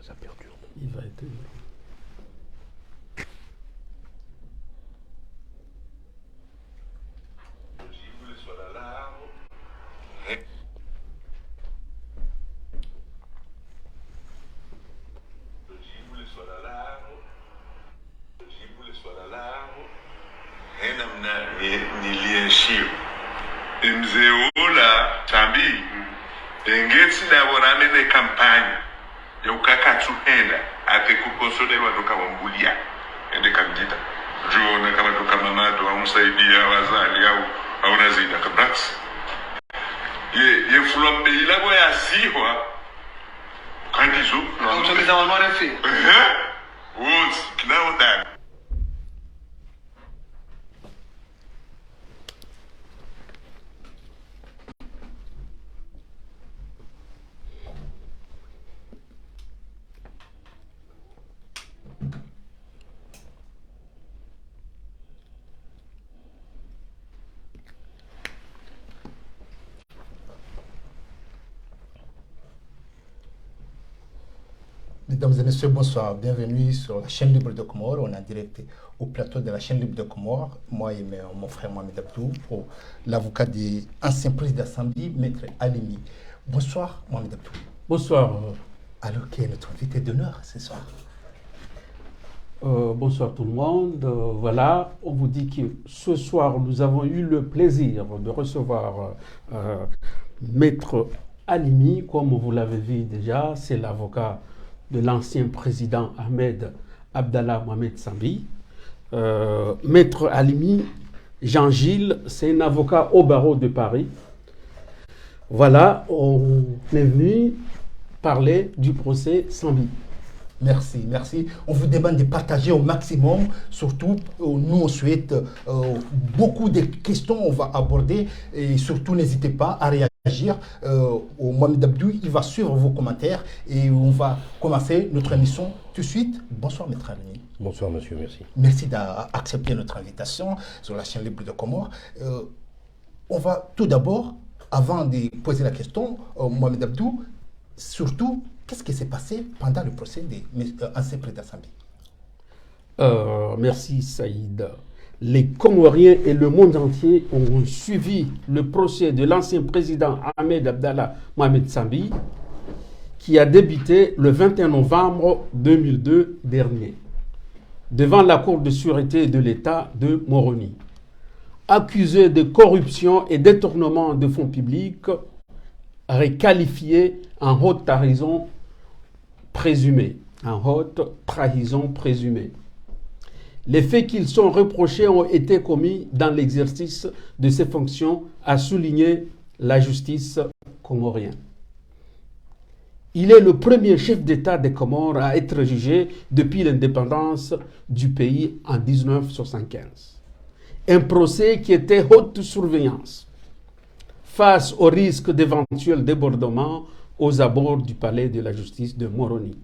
ça perdure. Il va être... nilienshiu mzee ula tambi engeti daworamene kampanya ya ukakatu henda ate kukonsolewa doka wambulia ende kamjita juona kama doka mamado au msaidia wazali au nazida kabrax ye fulombe ilabo ya siwa kandizo no msomeza wanware fi wote kinao ndani. Mesdames et messieurs, bonsoir. Bienvenue sur la chaîne Libre de Comores. On est en direct au plateau de la chaîne Libre de Comores. Moi et mon frère Mohamed Abdou, pour l'avocat de l'ancien président d'Assemblée, Maître Alimi. Bonsoir Mohamed Abdou. Bonsoir. Alors, qui est notre invité d'honneur ce soir? Bonsoir tout le monde. Voilà, on vous dit que ce soir, nous avons eu le plaisir de recevoir Maître Alimi. Comme vous l'avez vu déjà, c'est l'avocat de l'ancien président Ahmed Abdallah Mohamed Sambi. Maître Alimi, Jean-Gilles, c'est un avocat au barreau de Paris. Voilà, on est venu parler du procès Sambi. Merci, merci. On vous demande de partager au maximum. Surtout, nous, on souhaite beaucoup de questions, on va aborder. Et surtout, n'hésitez pas à réagir. Mohamed Abdou, il va suivre vos commentaires et on va commencer notre émission tout de suite. Bonsoir, Maître Alimi. Bonsoir, monsieur, merci. Merci d'accepter notre invitation sur la chaîne Libre de Comores. On va tout d'abord, avant de poser la question, Mohamed Abdou, surtout, qu'est-ce qui s'est passé pendant le procès de l'ancien président Sambi? Merci Saïd. Les Comoriens et le monde entier ont suivi le procès de l'ancien président Ahmed Abdallah Mohamed Sambi qui a débuté le 21 novembre 2002 dernier devant la Cour de sûreté de l'État de Moroni. Accusé de corruption et détournement de fonds publics, requalifié en haute trahison présumée. Les faits qu'ils sont reprochés ont été commis dans l'exercice de ses fonctions, a souligné la justice comorienne. Il est le premier chef d'État des Comores à être jugé depuis l'indépendance du pays en 1975. Un procès qui était haute surveillance face au risque d'éventuels débordements aux abords du palais de la justice de Moroni.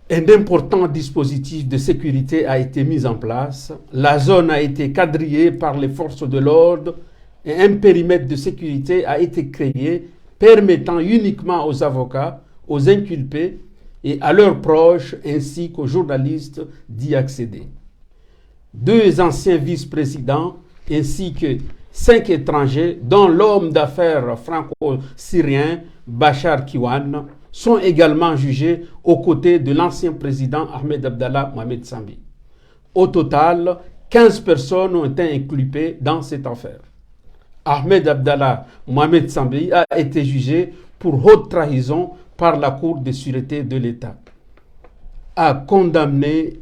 Un important dispositif de sécurité a été mis en place. La zone a été quadrillée par les forces de l'ordre et un périmètre de sécurité a été créé permettant uniquement aux avocats, aux inculpés et à leurs proches ainsi qu'aux journalistes d'y accéder. 2 anciens vice-présidents ainsi que 5 étrangers, dont l'homme d'affaires franco-syrien Bachar Kiwan, sont également jugés aux côtés de l'ancien président Ahmed Abdallah Mohamed Sambi. Au total, 15 personnes ont été inculpées dans cette affaire. Ahmed Abdallah Mohamed Sambi a été jugé pour haute trahison par la Cour de sûreté de l'État, a condamné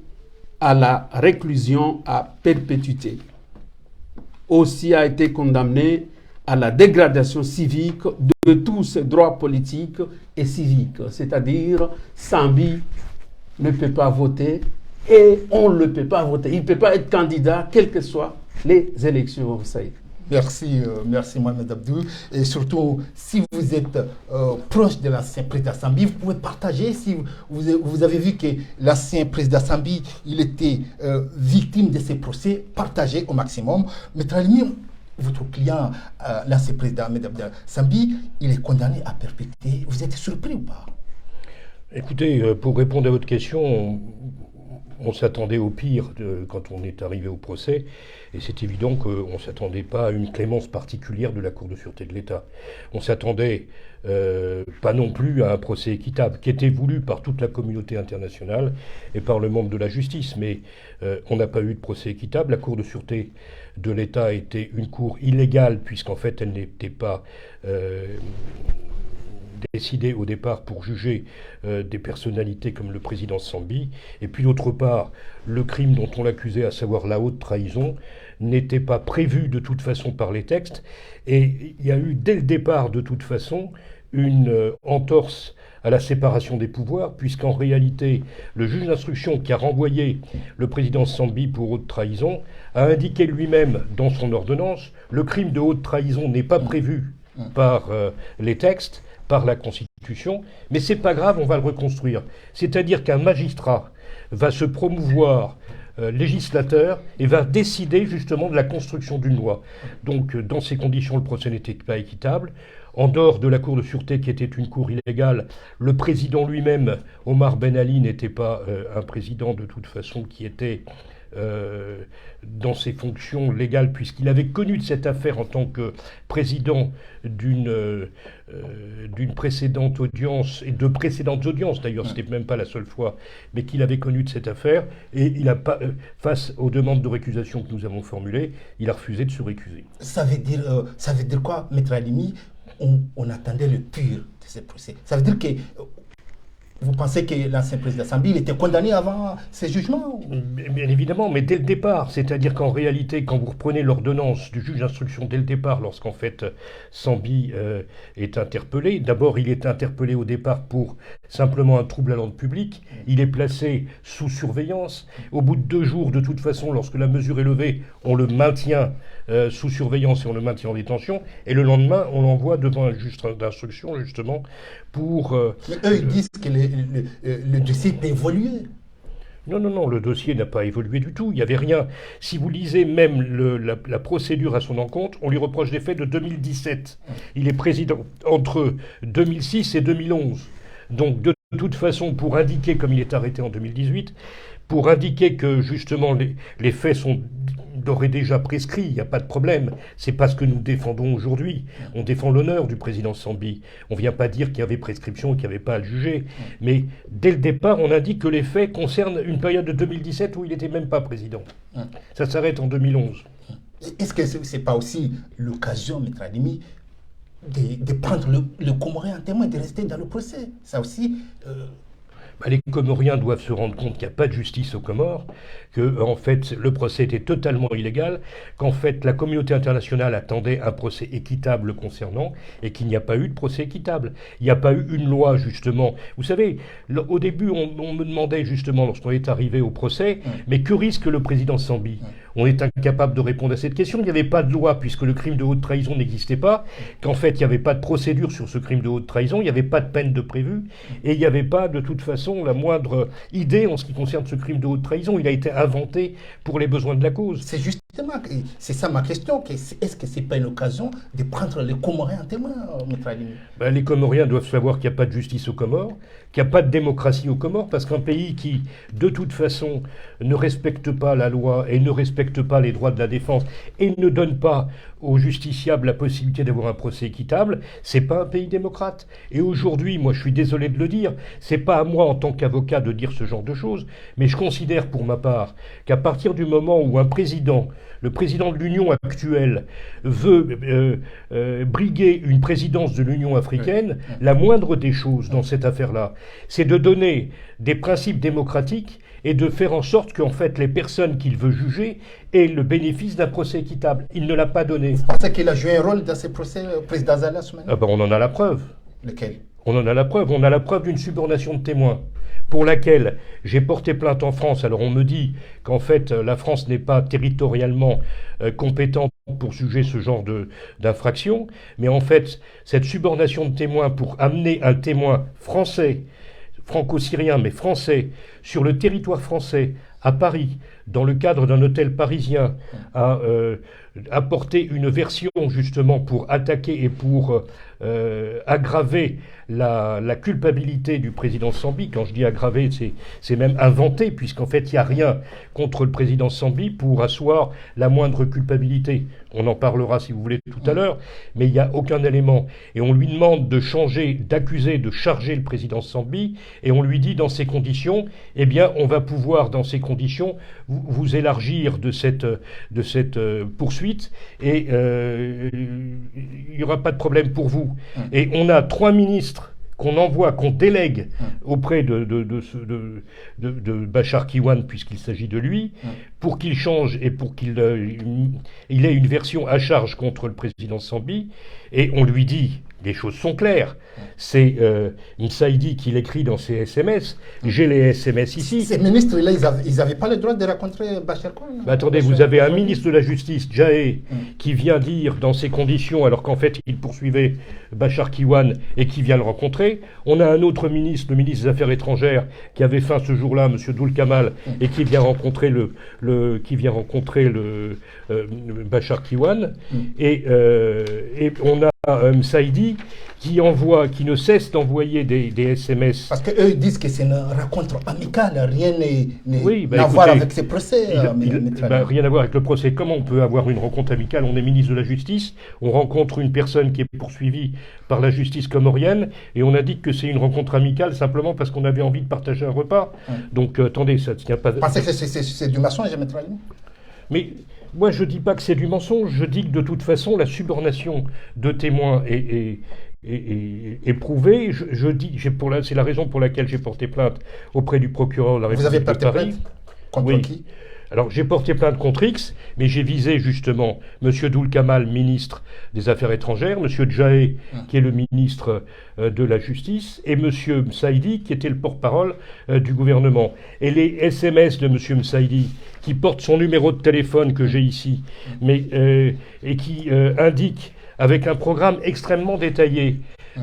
à la réclusion à perpétuité. Aussi a été condamné à la dégradation civique de tous ses droits politiques et civiques. C'est-à-dire, Sambi ne peut pas voter et on ne le peut pas voter. Il ne peut pas être candidat, quelles que soient les élections. Merci, merci Mohamed Abdou. Et surtout, si vous êtes proche de l'ancien président Sambi, vous pouvez partager. Si vous avez vu que l'ancien président Sambi, il était victime de ces procès, partagez au maximum. Maître Alimi, votre client, l'ancien président Ahmed Abdallah Sambi, il est condamné à perpétuité. Vous êtes surpris ou pas? Écoutez, pour répondre à votre question, on s'attendait au pire quand on est arrivé au procès, et c'est évident qu'on ne s'attendait pas à une clémence particulière de la Cour de sûreté de l'État. On s'attendait pas non plus à un procès équitable, qui était voulu par toute la communauté internationale et par le monde de la justice, mais on n'a pas eu de procès équitable. La Cour de sûreté de l'État était une cour illégale, puisqu'en fait elle n'était pas décidé au départ pour juger des personnalités comme le président Sambi, et puis d'autre part, le crime dont on l'accusait, à savoir la haute trahison, n'était pas prévu de toute façon par les textes, et il y a eu dès le départ de toute façon une entorse à la séparation des pouvoirs, puisqu'en réalité, le juge d'instruction qui a renvoyé le président Sambi pour haute trahison a indiqué lui-même dans son ordonnance, le crime de haute trahison n'est pas prévu par les textes, par la Constitution, mais c'est pas grave, on va le reconstruire. C'est-à-dire qu'un magistrat va se promouvoir législateur et va décider justement de la construction d'une loi. Donc dans ces conditions, le procès n'était pas équitable. En dehors de la Cour de sûreté qui était une cour illégale, le président lui-même, Omar Ben Ali, n'était pas un président de toute façon qui était dans ses fonctions légales, puisqu'il avait connu de cette affaire en tant que président d'une précédente audience, et de précédentes audiences d'ailleurs, c'était même pas la seule fois, mais qu'il avait connu de cette affaire, et il a pas, face aux demandes de récusation que nous avons formulées, il a refusé de se récuser. Ça veut dire quoi, Maître Halimi? On attendait le pur de ce procès. Ça veut dire que vous pensez que l'ancien président Sambi il était condamné avant ces jugements? Bien évidemment, mais dès le départ. C'est-à-dire qu'en réalité, quand vous reprenez l'ordonnance du juge d'instruction dès le départ, lorsqu'en fait Sambi est interpellé, d'abord il est interpellé au départ pour simplement un trouble à l'ordre public, il est placé sous surveillance. Au bout de 2 jours, de toute façon, lorsque la mesure est levée, on le maintient sous surveillance et on le maintient en détention, et le lendemain, on l'envoie devant un juge d'instruction, justement, pour... Mais eux, ils disent que le dossier peut évoluer. Non, le dossier n'a pas évolué du tout, il n'y avait rien. Si vous lisez même la procédure à son encontre, on lui reproche des faits de 2017. Il est président entre 2006 et 2011. Donc de toute façon, pour indiquer, comme il est arrêté en 2018, pour indiquer que justement les faits sont d'ores et déjà prescrits, il n'y a pas de problème. C'est pas ce que nous défendons aujourd'hui. On défend l'honneur du président Sambi. On ne vient pas dire qu'il y avait prescription et qu'il n'y avait pas à le juger. Mais dès le départ, on indique que les faits concernent une période de 2017 où il n'était même pas président. Ça s'arrête en 2011. Est-ce que ce n'est pas aussi l'occasion, Maître Halimi, de prendre le Comorien en témoin, de rester dans le procès? Ça aussi... Les Comoriens doivent se rendre compte qu'il n'y a pas de justice aux Comores, que en fait le procès était totalement illégal, qu'en fait la communauté internationale attendait un procès équitable le concernant, et qu'il n'y a pas eu de procès équitable. Il n'y a pas eu une loi justement. Vous savez, au début on me demandait justement lorsqu'on est arrivé au procès, mais que risque le président Sambi? On est incapable de répondre à cette question. Il n'y avait pas de loi puisque le crime de haute trahison n'existait pas, qu'en fait il n'y avait pas de procédure sur ce crime de haute trahison, il n'y avait pas de peine de prévue, et il n'y avait pas de toute façon la moindre idée en ce qui concerne ce crime de haute trahison. Il a été inventé pour les besoins de la cause. C'est justement, c'est ça ma question, est-ce que ce n'est pas une occasion de prendre les Comoriens en témoin, Maître Halimi? Les Comoriens doivent savoir qu'il n'y a pas de justice aux Comores, qu'il n'y a pas de démocratie aux Comores, parce qu'un pays qui, de toute façon, ne respecte pas la loi et ne respecte pas les droits de la défense et ne donne pas aux justiciables la possibilité d'avoir un procès équitable, c'est pas un pays démocrate. Et aujourd'hui, moi je suis désolé de le dire, c'est pas à moi en tant qu'avocat de dire ce genre de choses, mais je considère pour ma part qu'à partir du moment où un président, le président de l'Union actuelle, veut briguer une présidence de l'Union africaine, la moindre des choses dans cette affaire-là, c'est de donner des principes démocratiques et de faire en sorte qu'en fait les personnes qu'il veut juger aient le bénéfice d'un procès équitable. Il ne l'a pas donné. Vous pensez qu'il a joué un rôle dans ces procès, président Zala Soumana? On en a la preuve. Lequel? On en a la preuve. On a la preuve d'une subornation de témoins pour laquelle j'ai porté plainte en France. Alors on me dit qu'en fait la France n'est pas territorialement compétente pour juger ce genre d'infraction, mais en fait cette subornation de témoins pour amener un témoin français, franco-syrien mais français, sur le territoire français, à Paris, dans le cadre d'un hôtel parisien, a apporté une version justement pour attaquer et pour aggraver la culpabilité du président Sambi. Quand je dis aggraver, c'est même inventé, puisqu'en fait, il n'y a rien contre le président Sambi pour asseoir la moindre culpabilité. On en parlera, si vous voulez, tout à l'heure, mais il n'y a aucun élément. Et on lui demande de changer, d'accuser, de charger le président Sambi, et on lui dit, dans ces conditions, eh bien, on va pouvoir, dans ces conditions, vous élargir de cette poursuite, et il n'y aura pas de problème pour vous. Et on a 3 ministres qu'on envoie, qu'on délègue auprès de Bachar Kiwan, puisqu'il s'agit de lui, pour qu'il change et pour qu'il ait une version à charge contre le président Sambi. Et on lui dit, les choses sont claires, c'est Msaidi qui l'écrit dans ses SMS. J'ai les SMS ici. Ces ministres-là, ils n'avaient pas le droit de rencontrer Bachar Kiwan. Attendez, vous avez un ministre de la Justice, Jaé, qui vient dire dans ces conditions, alors qu'en fait il poursuivait Bachar Kiwan et qui vient le rencontrer. On a un autre ministre, le ministre des Affaires étrangères, qui avait faim ce jour-là, M. Doul Kamal, et qui vient rencontrer Bachar Kiwan. Et on a Msaidi qui ne cesse d'envoyer des SMS. Parce qu'eux ils disent que c'est une rencontre amicale, rien n'a à voir avec ces procès. Rien à voir avec le procès. Comment on peut avoir une rencontre amicale? On est ministre de la Justice, on rencontre une personne qui est poursuivie par la justice comorienne, et on indique que c'est une rencontre amicale simplement parce qu'on avait envie de partager un repas. Donc attendez, ça ne tient pas... Parce que c'est du mensonge, Maître Ali. Mais moi, je ne dis pas que c'est du mensonge, je dis que de toute façon, la subornation de témoins est prouvée. C'est la raison pour laquelle j'ai porté plainte auprès du procureur de la République de Paris. Vous avez porté plainte contre qui? Alors, j'ai porté plainte contre X, mais j'ai visé justement M. Doul Kamal, ministre des Affaires étrangères, M. Jaé, qui est le ministre de la Justice, et M. Msaidi, qui était le porte-parole du gouvernement. Et les SMS de M. Msaidi, qui porte son numéro de téléphone que j'ai ici, et qui indique, avec un programme extrêmement détaillé,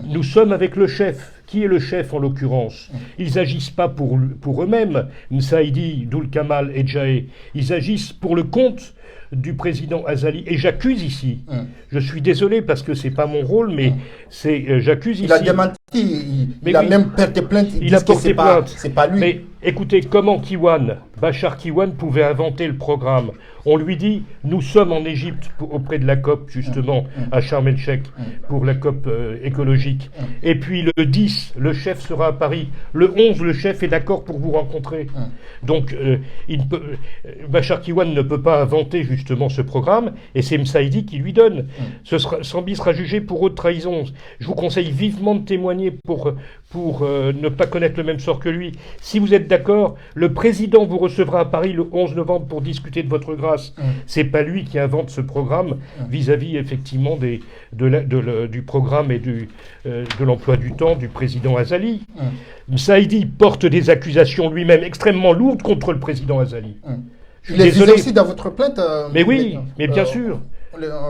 nous sommes avec le chef. Qui est le chef en l'occurrence? Ils n'agissent pas pour eux-mêmes, Msaidi, Doul Kamal et Jaé. Ils agissent pour le compte du président Azali. Et j'accuse ici, je suis désolé parce que c'est pas mon rôle, mais j'accuse ici. Il a démenti, il a même porté plainte. Il a porté plainte. C'est pas lui. Mais écoutez, comment Bachar Kiwan pouvait inventer le programme? On lui dit, nous sommes en Égypte auprès de la COP, justement, à Sharm el-Sheikh, pour la COP écologique. Et puis le 10, le chef sera à Paris. Le 11, le chef est d'accord pour vous rencontrer. Donc, Bachar Kiwan ne peut pas inventer justement ce programme, et c'est Msaidi qui lui donne. Sambi sera jugé pour haute trahison. Je vous conseille vivement de témoigner pour ne pas connaître le même sort que lui. Si vous êtes d'accord, le président vous recevra à Paris le 11 novembre pour discuter de votre grâce. C'est pas lui qui invente ce programme vis-à-vis effectivement du programme et de l'emploi du temps du président Azali. Msaidi porte des accusations lui-même extrêmement lourdes contre le président Azali. Il est visé aussi dans votre plainte. Mais oui, mais bien sûr.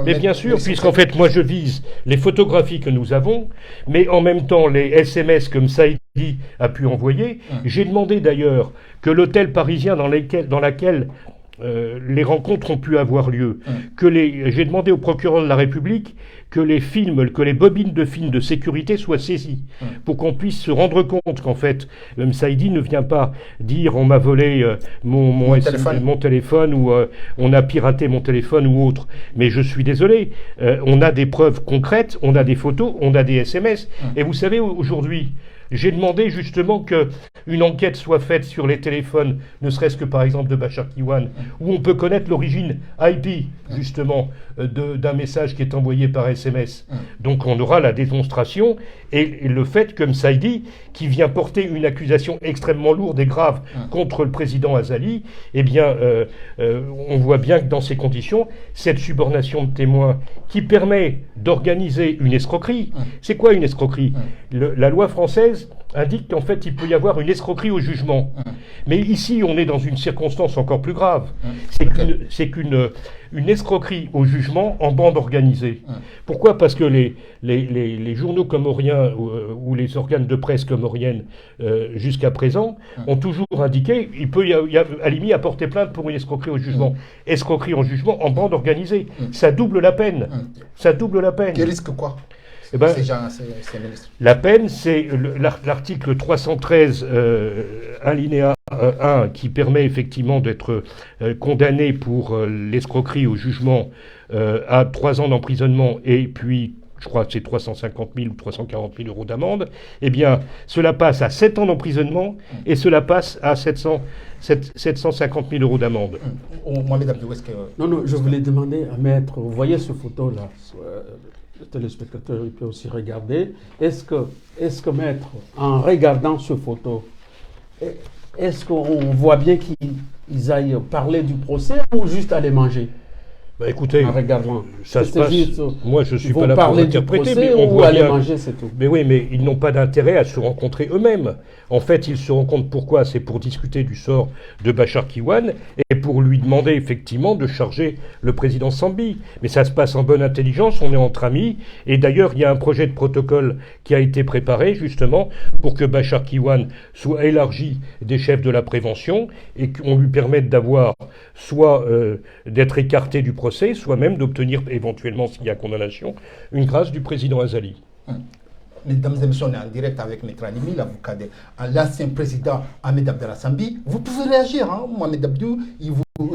Mais bien sûr, puisqu'en fait, moi je vise les photographies que nous avons, mais en même temps les SMS que Msaidi a pu envoyer. J'ai demandé d'ailleurs que l'hôtel parisien dans laquelle les rencontres ont pu avoir lieu, j'ai demandé au procureur de la République que les bobines de films de sécurité soient saisies, pour qu'on puisse se rendre compte qu'en fait, Msaidi ne vient pas dire on m'a volé mon téléphone ou on a piraté mon téléphone ou autre. Mais je suis désolé, on a des preuves concrètes, on a des photos, on a des SMS. Et vous savez, aujourd'hui, j'ai demandé justement qu'une enquête soit faite sur les téléphones, ne serait-ce que par exemple de Bachar Kiwan, où on peut connaître l'origine IP, justement, d'un message qui est envoyé par SMS. Donc on aura la démonstration et le fait que Msaidi, qui vient porter une accusation extrêmement lourde et grave contre le président Azali, eh bien, on voit bien que dans ces conditions, cette subornation de témoins qui permet d'organiser une escroquerie, c'est quoi une escroquerie? La loi française 13 indique qu'en fait, il peut y avoir une escroquerie au jugement. Mais ici, on est dans une circonstance encore plus grave. C'est qu'une escroquerie au jugement en bande organisée. Pourquoi ? Parce que les journaux comoriens ou les organes de presse comoriennes jusqu'à présent ont toujours indiqué il peut y a, à la limite apporter plainte pour une escroquerie au jugement. Escroquerie en jugement en bande organisée. Ça double la peine. Ça double la peine. Qui risque quoi Eh ben, ces ministres. La peine, c'est l'article 313, alinéa 1, qui permet effectivement d'être condamné pour l'escroquerie au jugement à 3 ans d'emprisonnement et puis, je crois que c'est 350 000 ou 340 000 euros d'amende. Eh bien, cela passe à 7 ans d'emprisonnement et cela passe à 750 000 euros d'amende. Mohamed Abdou, est-ce que... Non, je voulais demander à Maître, vous voyez ce photo-là, le téléspectateur il peut aussi regarder. Est-ce que Maître, en regardant ce photo, est-ce qu'on voit bien qu'ils aillent parler du procès ou juste aller manger? Bah écoutez, en regardant. Ça se passe. Moi, je suis pas là pour interpréter, mais on voit bien. Manger, c'est tout. Mais oui, mais ils n'ont pas d'intérêt à se rencontrer eux-mêmes. En fait, ils se rencontrent pourquoi? C'est pour discuter du sort de Bachar Kiwan et pour lui demander effectivement de charger le président Sambi. Mais ça se passe en bonne intelligence, on est entre amis. Et d'ailleurs, il y a un projet de protocole qui a été préparé justement pour que Bachar Kiwan soit élargi des chefs de la prévention et qu'on lui permette d'avoir soit d'être écarté du procès, soit même d'obtenir éventuellement, s'il y a condamnation, une grâce du président Azali. Mesdames et messieurs, on est en direct avec Maître Alimi, l'avocat de l'ancien président Ahmed Abdallah Sambi. Vous pouvez réagir, hein? Mohamed Abdou, il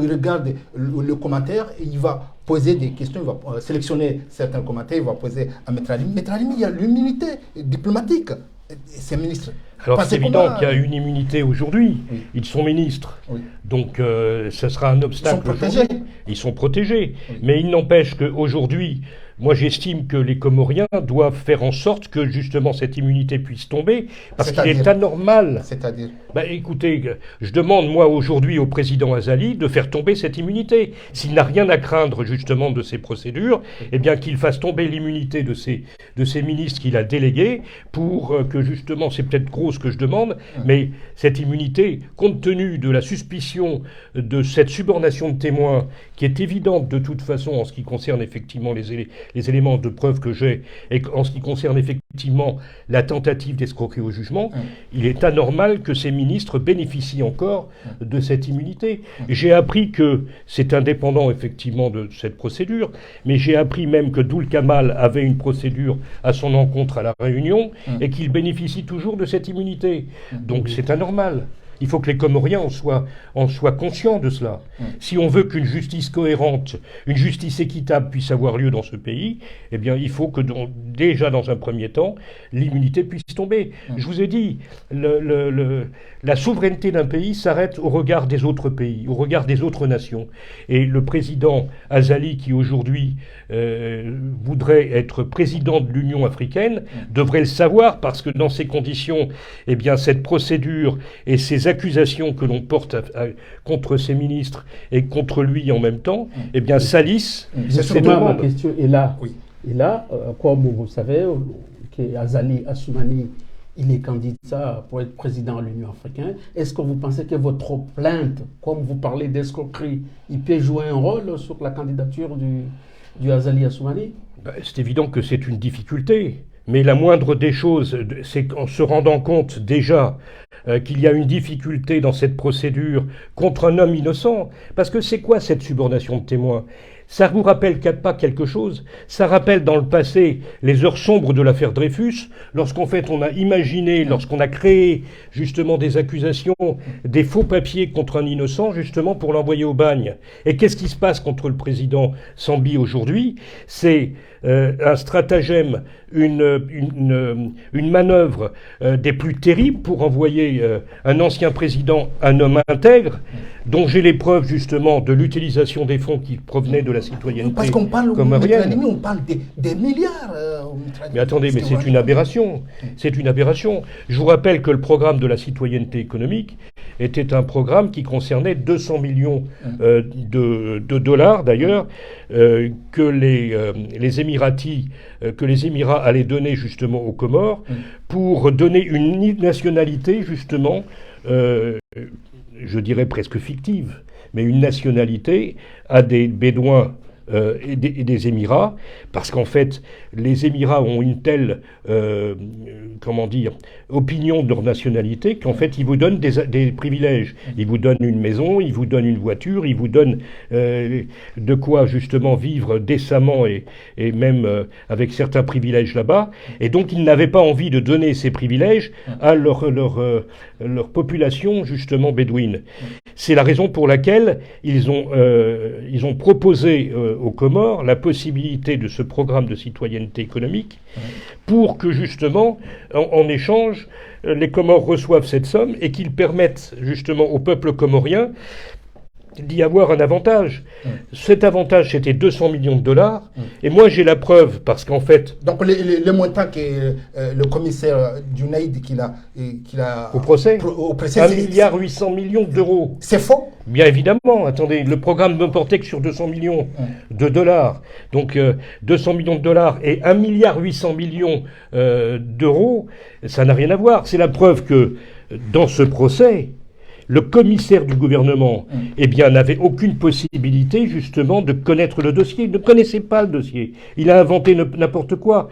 regarde le commentaire et il va poser des questions, il va sélectionner certains commentaires, il va poser à Maître Alimi. Maître Alimi, il y a l'immunité diplomatique. Ces ministres. Alors c'est évident qu'il y a une immunité aujourd'hui. Oui. Ils sont ministres. Oui. Donc ce sera un obstacle. Ils sont protégés. Ils sont protégés. Oui. Mais il n'empêche qu'aujourd'hui, moi j'estime que les Comoriens doivent faire en sorte que justement cette immunité puisse tomber. Parce qu'il est anormal. C'est-à-dire écoutez, je demande moi aujourd'hui au président Azali de faire tomber cette immunité. S'il n'a rien à craindre justement de ces procédures, eh bien qu'il fasse tomber l'immunité de ces ministres qu'il a délégués pour que justement, c'est peut-être gros ce que je demande, mais cette immunité, compte tenu de la suspicion de cette subornation de témoins qui est évidente de toute façon en ce qui concerne effectivement les éléments de preuve que j'ai et en ce qui concerne effectivement la tentative d'escroquerie au jugement, il est anormal que ces ministres bénéficient encore de cette immunité. J'ai appris que c'est indépendant effectivement de cette procédure, mais j'ai appris même que Doul Kamal avait une procédure à son encontre à La Réunion et qu'il bénéficie toujours de cette immunité. Donc c'est anormal. Il faut que les Comoriens en soient conscients de cela. Si on veut qu'une justice cohérente, une justice équitable puisse avoir lieu dans ce pays, eh bien, il faut que, déjà dans un premier temps, l'immunité puisse tomber. Je vous ai dit, la souveraineté d'un pays s'arrête au regard des autres pays, au regard des autres nations. Et le président Azali, qui aujourd'hui voudrait être président de l'Union africaine, devrait le savoir, parce que dans ces conditions, eh bien, cette procédure et ces accusations que l'on porte contre ces ministres et contre lui en même temps, eh bien, salissent ces demandes. Ma question est là. Oui. Et là, comme vous savez, Azali Assoumani, il est candidat pour être président de l'Union africaine. Est-ce que vous pensez que votre plainte, comme vous parlez d'escroquerie, il peut jouer un rôle sur la candidature du Azali Assoumani? C'est évident que c'est une difficulté. Mais la moindre des choses, c'est qu'en se rendant compte déjà qu'il y a une difficulté dans cette procédure contre un homme innocent, parce que c'est quoi cette subornation de témoins? Ça vous rappelle pas quelque chose? Ça rappelle dans le passé les heures sombres de l'affaire Dreyfus, lorsqu'en fait on a imaginé, lorsqu'on a créé justement des accusations, des faux papiers contre un innocent, justement pour l'envoyer au bagne. Et qu'est-ce qui se passe contre le président Sambi aujourd'hui? C'est un stratagème, une manœuvre des plus terribles pour envoyer un ancien président, un homme intègre, dont j'ai les preuves justement de l'utilisation des fonds qui provenaient de la citoyenneté Parce qu'on parle, comorienne. on parle des milliards. Mais attendez, mais c'est une aberration. C'est une aberration. Je vous rappelle que le programme de la citoyenneté économique était un programme qui concernait 200 millions de dollars, d'ailleurs, que les Émiratis, que les Émirats allaient donner justement aux Comores pour donner une nationalité, justement, je dirais presque fictive, mais une nationalité à des Bédouins et des Émirats, parce qu'en fait, les Émirats ont une telle, opinion de leur nationalité, qu'en fait, ils vous donnent des privilèges. Ils vous donnent une maison, ils vous donnent une voiture, ils vous donnent de quoi, justement, vivre décemment et même avec certains privilèges là-bas. Et donc, ils n'avaient pas envie de donner ces privilèges à leur population, justement, bédouine. C'est la raison pour laquelle ils ont proposé aux Comores la possibilité de ce programme de citoyenneté économique pour que justement, en échange, les Comores reçoivent cette somme et qu'ils permettent justement au peuple comorien d'y avoir un avantage. Cet avantage, c'était 200 millions de dollars. Et moi, j'ai la preuve, parce qu'en fait... Donc, le montant que le commissaire Junaid qu'il a au procès, 1,8 milliard d'euros. C'est faux? Bien évidemment. Attendez, le programme ne portait que sur 200 millions de dollars. Donc, 200 millions de dollars et 1,8 milliard d'euros, ça n'a rien à voir. C'est la preuve que, dans ce procès... Le commissaire du gouvernement, n'avait aucune possibilité, justement, de connaître le dossier. Il ne connaissait pas le dossier. Il a inventé n'importe quoi.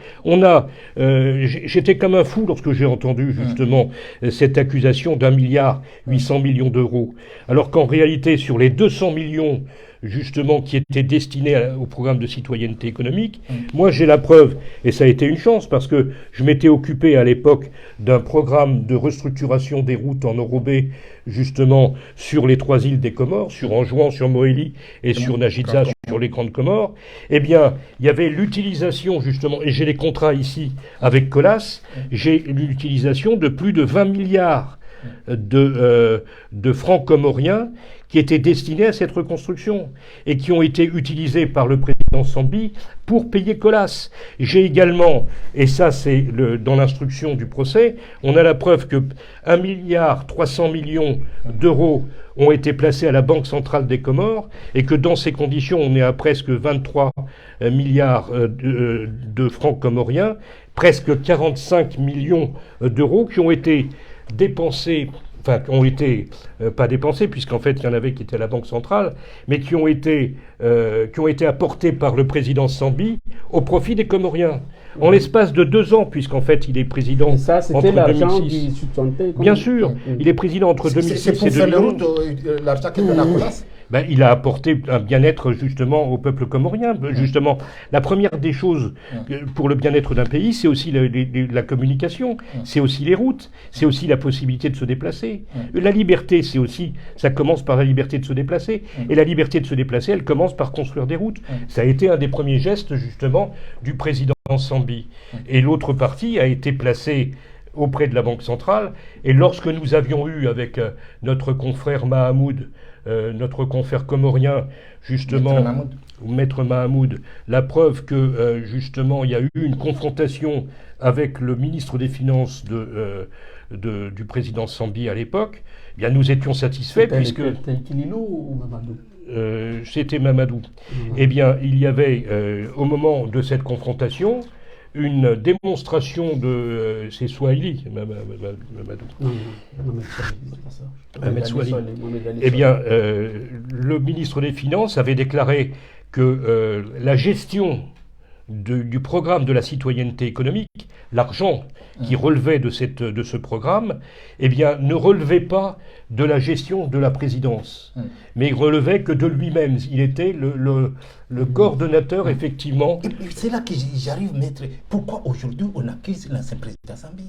J'étais comme un fou lorsque j'ai entendu, justement, cette accusation d'1,8 milliard d'euros. Alors qu'en réalité, sur les 200 millions, justement, qui étaient destinés au programme de citoyenneté économique, moi, j'ai la preuve, et ça a été une chance, parce que je m'étais occupé à l'époque d'un programme de restructuration des routes en enrobé, justement, sur les 3 îles des Comores, sur Anjouan, sur Mohéli et sur Najidza, sur les Grandes Comores. Eh bien, il y avait l'utilisation, justement, et j'ai les contrats ici avec Colas, j'ai l'utilisation de plus de 20 milliards de francs comoriens qui étaient destinés à cette reconstruction et qui ont été utilisés par le président Sambi pour payer Colas. J'ai également, et ça c'est dans l'instruction du procès, on a la preuve que 1,3 milliard d'euros ont été placés à la Banque centrale des Comores et que dans ces conditions, on est à presque 23 milliards de francs comoriens, presque 45 millions d'euros qui ont été dépensés, enfin, qui ont été, pas dépensés, puisqu'en fait, il y en avait qui étaient à la Banque centrale, mais qui ont été apportés par le président Sambi au profit des Comoriens. En l'espace de 2 ans, puisqu'en fait, il est président et ça, c'était entre l'argent 2006. qui sous-tentait. Bien sûr, il est président entre 2006 C'est pour et faire les 2011. routes, l'argent qui donne à Colas. Il a apporté un bien-être justement au peuple comorien. Justement, la première des choses pour le bien-être d'un pays, c'est aussi la communication, c'est aussi les routes, c'est aussi la possibilité de se déplacer. La liberté, c'est aussi, ça commence par la liberté de se déplacer. Et la liberté de se déplacer, elle commence par construire des routes. Ça a été un des premiers gestes justement du président Sambi. Et l'autre partie a été placée auprès de la Banque centrale. Et lorsque nous avions eu avec notre confrère Mahamoud, notre confrère comorien, justement, Maître Mahamoud, la preuve que, justement, il y a eu une confrontation avec le ministre des Finances du président Sambi à l'époque, eh bien, nous étions satisfaits puisque... C'était Kililou ou Mamadou? C'était Mamadou. Eh bien, il y avait, au moment de cette confrontation, une démonstration de c'est Swahili, Mamadou. Mohamed Swahili. Eh bien, le ministre des Finances avait déclaré que la gestion du programme de la citoyenneté économique, l'argent qui relevait de ce programme, eh bien, ne relevait pas de la gestion de la présidence, mais il relevait que de lui-même. Il était le coordonnateur, effectivement. Et c'est là que j'arrive, maître. Pourquoi aujourd'hui on accuse l'ancien président Sambi?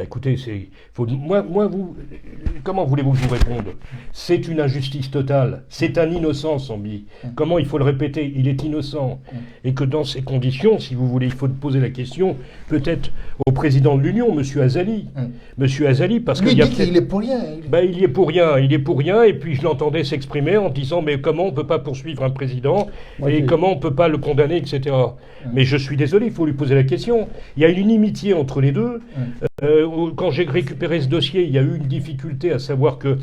Écoutez, moi, comment voulez-vous que je vous réponde? C'est une injustice totale. C'est un innocent, Sambi. Comment il faut le répéter? Il est innocent. Et que dans ces conditions, si vous voulez, il faut poser la question peut-être au président de l'Union, M. Azali. M. Azali, parce Lui qu'il y a dit qu'il est pour rien. Ben, il y est pour rien, il est pour rien, et puis je l'entendais s'exprimer en disant mais comment on ne peut pas poursuivre un président, et comment on ne peut pas le condamner, etc. Mais je suis désolé, il faut lui poser la question. Il y a une inimitié entre les deux. Quand j'ai récupéré ce dossier, il y a eu une difficulté à savoir que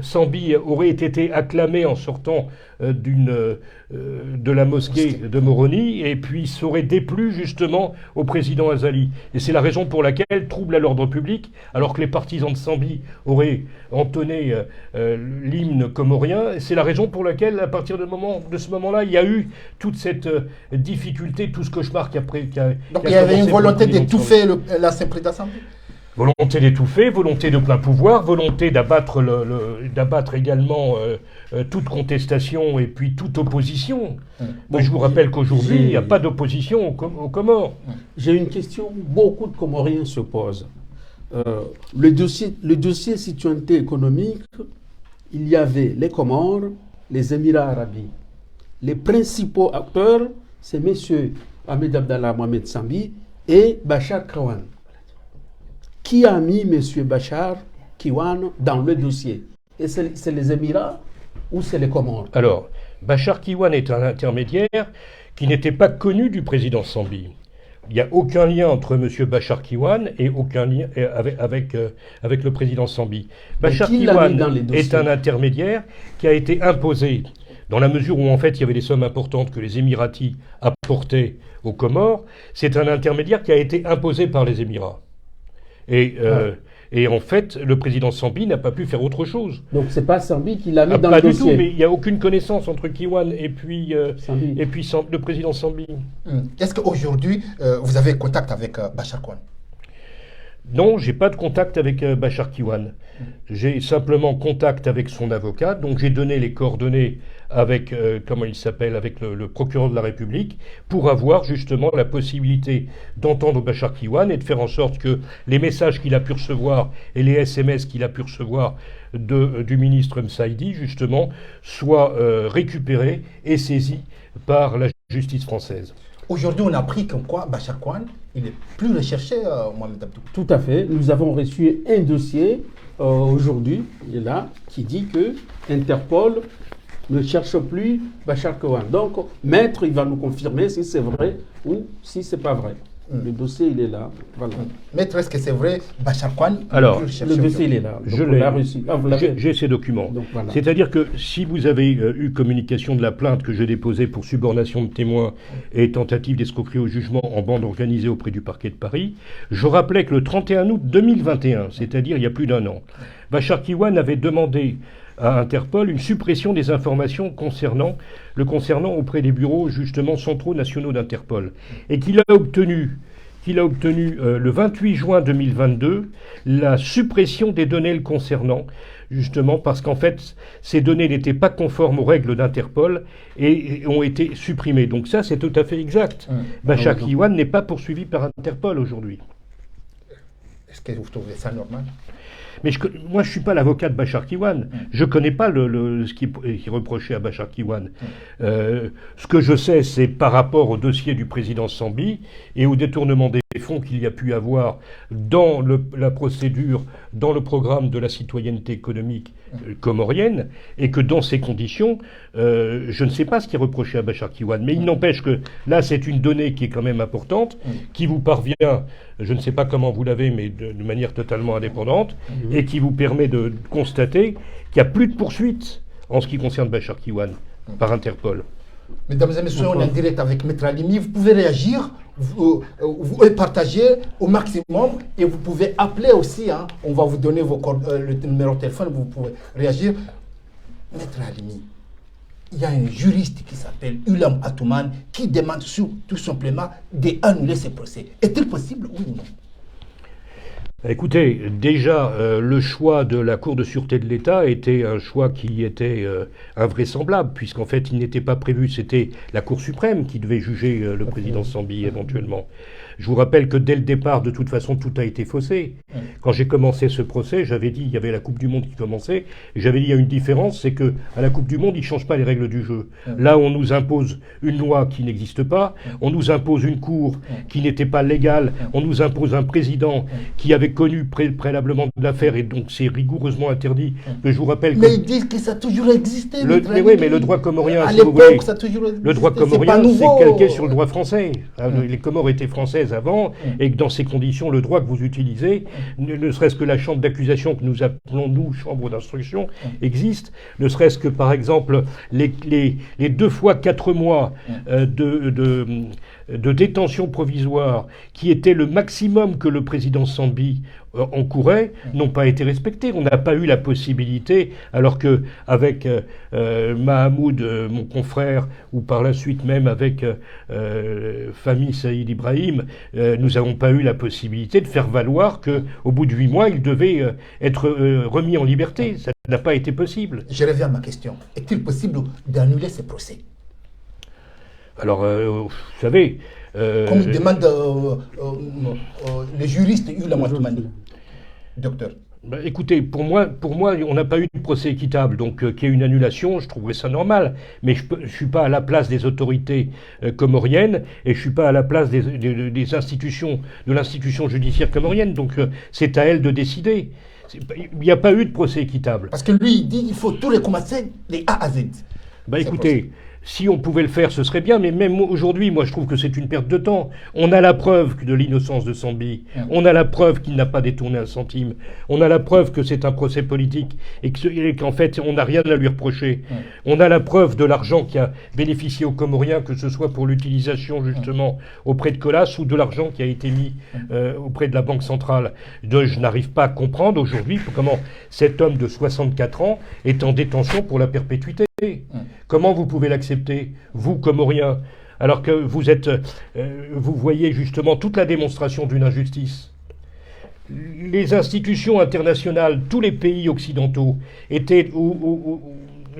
Sambi aurait été acclamé en sortant de la mosquée de Moroni, et puis s'aurait déplu justement au président Azali. Et c'est la raison pour laquelle, trouble à l'ordre public, alors que les partisans de Sambi auraient entonné l'hymne comorien, c'est la raison pour laquelle, à partir de ce moment-là, il y a eu toute cette difficulté, tout ce cauchemar qui a Donc il y avait une volonté d'étouffer la Saint-Président d'Assemblée. Volonté d'étouffer, volonté de plein pouvoir, volonté d'abattre également toute contestation et puis toute opposition. Moi, je vous rappelle qu'aujourd'hui, il n'y a pas d'opposition aux Comores. J'ai une question, beaucoup de Comoriens se posent. Le dossier citoyenneté économique, il y avait les Comores, les Émirats arabes. Les principaux acteurs, c'est M. Ahmed Abdallah Mohamed Sambi et Bachar Kiwan. Qui a mis M. Bachar Kiwan dans le dossier? Et c'est les Émirats ou c'est les Comores? Alors, Bachar Kiwan est un intermédiaire qui n'était pas connu du président Sambi. Il n'y a aucun lien entre M. Bachar Kiwan et aucun lien avec le président Sambi. Bachar Kiwan est un intermédiaire qui a été imposé dans la mesure où en fait il y avait des sommes importantes que les Émiratis apportaient aux Comores. C'est un intermédiaire qui a été imposé par les Émirats. Et en fait, le président Sambi n'a pas pu faire autre chose. Donc c'est pas Sambi qui l'a mis dans le dossier? Pas du tout, mais il n'y a aucune connaissance entre Kiwan et puis le président Sambi. Est-ce qu'aujourd'hui, vous avez contact avec Bachar Kiwan? Non, j'ai pas de contact avec Bachar Kiwan. J'ai simplement contact avec son avocat, donc j'ai donné les coordonnées avec, avec le procureur de la République, pour avoir justement la possibilité d'entendre Bachar Kiwan et de faire en sorte que les messages qu'il a pu recevoir et les SMS qu'il a pu recevoir du ministre Msaidi, justement, soient récupérés et saisis par la justice française. Aujourd'hui, on a appris comme quoi Bachar Kiwan, il n'est plus recherché, Mohamed Abdou. Tout à fait. Nous avons reçu un dossier aujourd'hui, il est là, qui dit que Interpol ne cherche plus Bachar Kiwan. Donc, maître, il va nous confirmer si c'est vrai ou si c'est pas vrai. Le dossier, il est là. Voilà. Maître, est-ce que c'est vrai, Bachar Kiwan? Alors, le dossier, il est là. Je l'ai reçu. J'ai ces documents. Voilà. C'est-à-dire que si vous avez eu communication de la plainte que j'ai déposée pour subornation de témoins et tentative d'escroquerie au jugement en bande organisée auprès du parquet de Paris, je rappelais que le 31 août 2021, c'est-à-dire il y a plus d'un an, Bachar Kiwan avait demandé à Interpol une suppression des informations concernant auprès des bureaux justement centraux nationaux d'Interpol, et qu'il a obtenu le 28 juin 2022 la suppression des données le concernant, justement parce qu'en fait ces données n'étaient pas conformes aux règles d'Interpol et ont été supprimées. Donc ça c'est tout à fait exact. Bachar Kiwan n'est pas poursuivi par Interpol aujourd'hui. Est-ce que vous trouvez ça normal? Mais moi, je ne suis pas l'avocat de Bachar Kiwan. Je ne connais pas ce qui est reproché à Bachar Kiwan. Ce que je sais, c'est par rapport au dossier du président Sambi et au détournement des fonds qu'il y a pu avoir dans la procédure, dans le programme de la citoyenneté économique comorienne, et que dans ces conditions, je ne sais pas ce qui est reproché à Bachar Kiwan. Mais il n'empêche que là, c'est une donnée qui est quand même importante, qui vous parvient, je ne sais pas comment vous l'avez, mais de manière totalement indépendante, et qui vous permet de constater qu'il n'y a plus de poursuites en ce qui concerne Bachar Kiwan par Interpol. Mesdames et messieurs, on est en direct avec Maître Halimi. Vous pouvez réagir, vous partager au maximum et vous pouvez appeler aussi. On va vous donner le numéro de téléphone, vous pouvez réagir. Maître Halimi, il y a un juriste qui s'appelle Ulam Atouman qui demande tout simplement d'annuler ce procès. Est-il possible, oui ou non? Écoutez, déjà, le choix de la Cour de sûreté de l'État était un choix qui était invraisemblable, puisqu'en fait, il n'était pas prévu, c'était la Cour suprême qui devait juger le président Sambi éventuellement. Je vous rappelle que dès le départ, de toute façon, tout a été faussé. Quand j'ai commencé ce procès, j'avais dit, il y avait la Coupe du Monde qui commençait, et j'avais dit, il y a une différence, c'est que à la Coupe du Monde, ils ne changent pas les règles du jeu. Là, on nous impose une loi qui n'existe pas, on nous impose une cour qui n'était pas légale, on nous impose un président qui avait connu préalablement de l'affaire, et donc c'est rigoureusement interdit. Que je vous rappelle que... Mais ils disent que ça a toujours existé. Mais oui, mais le droit comorien, à si vous voulez, l'époque, ça a toujours existé. le droit comorien, c'est calqué sur le droit français. Les Comores étaient françaises avant, et que dans ces conditions, le droit que vous utilisez, ne serait-ce que la chambre d'accusation que nous appelons, nous, chambre d'instruction, existe, ne serait-ce que, par exemple, les 2 fois 4 mois de détention provisoire, qui était le maximum que le président Sambi encourait, n'ont pas été respectés. On n'a pas eu la possibilité, alors que avec Mahamoud, mon confrère, ou par la suite même avec Fahmi Saïd Ibrahim, nous n'avons pas eu la possibilité de faire valoir qu'au bout de 8 mois, il devait être remis en liberté. Ça n'a pas été possible. Je reviens à ma question. Est-il possible d'annuler ces procès? Alors, vous savez... Comme il demande le juriste Yula Matoumani, docteur. Bah, écoutez, pour moi, on n'a pas eu de procès équitable, donc qu'il y ait une annulation, je trouverais ça normal. Mais je ne suis pas à la place des autorités comoriennes, et je ne suis pas à la place des institutions, de l'institution judiciaire comorienne, donc c'est à elle de décider. Il n'y a pas eu de procès équitable. Parce que lui, il dit qu'il faut tout recommencer, les A à Z. Bah écoutez, si on pouvait le faire, ce serait bien, mais même aujourd'hui, moi je trouve que c'est une perte de temps. On a la preuve de l'innocence de Sambi, on a la preuve qu'il n'a pas détourné un centime, on a la preuve que c'est un procès politique et qu'en fait on n'a rien à lui reprocher. On a la preuve de l'argent qui a bénéficié aux Comoriens, que ce soit pour l'utilisation justement auprès de Colas ou de l'argent qui a été mis auprès de la Banque centrale. Donc, je n'arrive pas à comprendre aujourd'hui comment cet homme de 64 ans est en détention pour la perpétuité. Comment vous pouvez l'accepter, vous, Comoriens, alors que vous êtes, vous voyez justement toute la démonstration d'une injustice. Les institutions internationales, tous les pays occidentaux étaient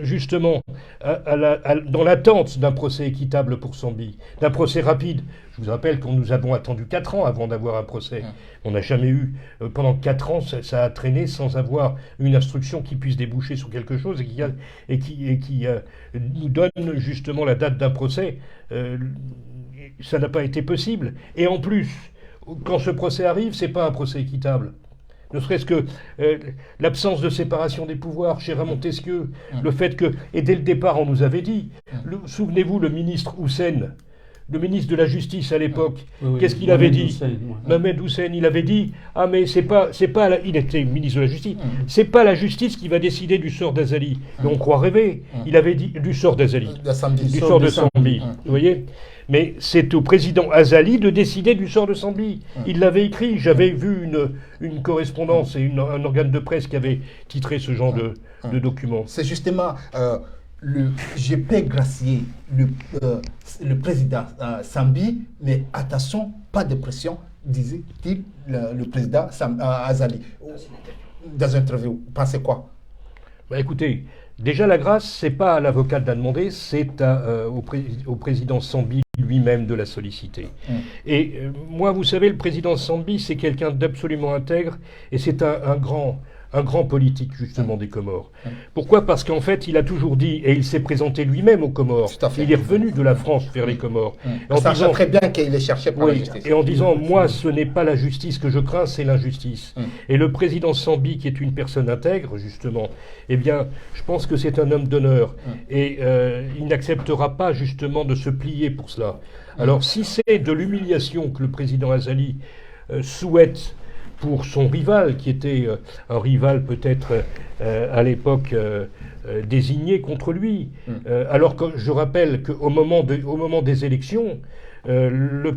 justement dans l'attente d'un procès équitable pour Sambi, d'un procès rapide. Je vous rappelle que nous avons attendu 4 ans avant d'avoir un procès. On n'a jamais eu, pendant 4 ans, ça a traîné sans avoir une instruction qui puisse déboucher sur quelque chose et qui nous donne justement la date d'un procès. Ça n'a pas été possible. Et en plus, quand ce procès arrive, c'est pas un procès équitable. Ne serait-ce que l'absence de séparation des pouvoirs chez Montesquieu, le fait que, et dès le départ on nous avait dit, souvenez-vous, le ministre Houssen, le ministre de la Justice à l'époque, qu'est-ce qu'il avait dit? Mohamed Houssen, il avait dit, ah mais c'est pas il était ministre de la Justice, c'est pas la justice qui va décider du sort d'Azali. Mais on croit rêver. Il avait dit du sort d'Azali, du sort de Sambi, vous voyez. Mais c'est au président Azali de décider du sort de Sambi. Il l'avait écrit. J'avais vu une correspondance et un organe de presse qui avait titré ce genre de document. C'est justement le GP gracier le président Sambi, mais attention, pas de pression, disait-il le président Azali. Dans une interview, vous pensez quoi? Bah écoutez, déjà la grâce, c'est pas à l'avocat de la demander, c'est au président Sambi lui-même de la solliciter. Et moi, vous savez, le président Sambi, c'est quelqu'un d'absolument intègre, et c'est un grand politique, justement, des Comores. Pourquoi? Parce qu'en fait, il a toujours dit, et il s'est présenté lui-même aux Comores, il est revenu de la France vers les Comores. En sachant très bien qu'il est cherché par la justice. Et en disant, moi, ce n'est pas la justice que je crains, c'est l'injustice. Et le président Sambi, qui est une personne intègre, justement, eh bien, je pense que c'est un homme d'honneur. Et il n'acceptera pas, justement, de se plier pour cela. Alors, si c'est de l'humiliation que le président Azali souhaite pour son rival, qui était un rival peut-être à l'époque désigné contre lui. Alors que je rappelle qu'au moment des élections, le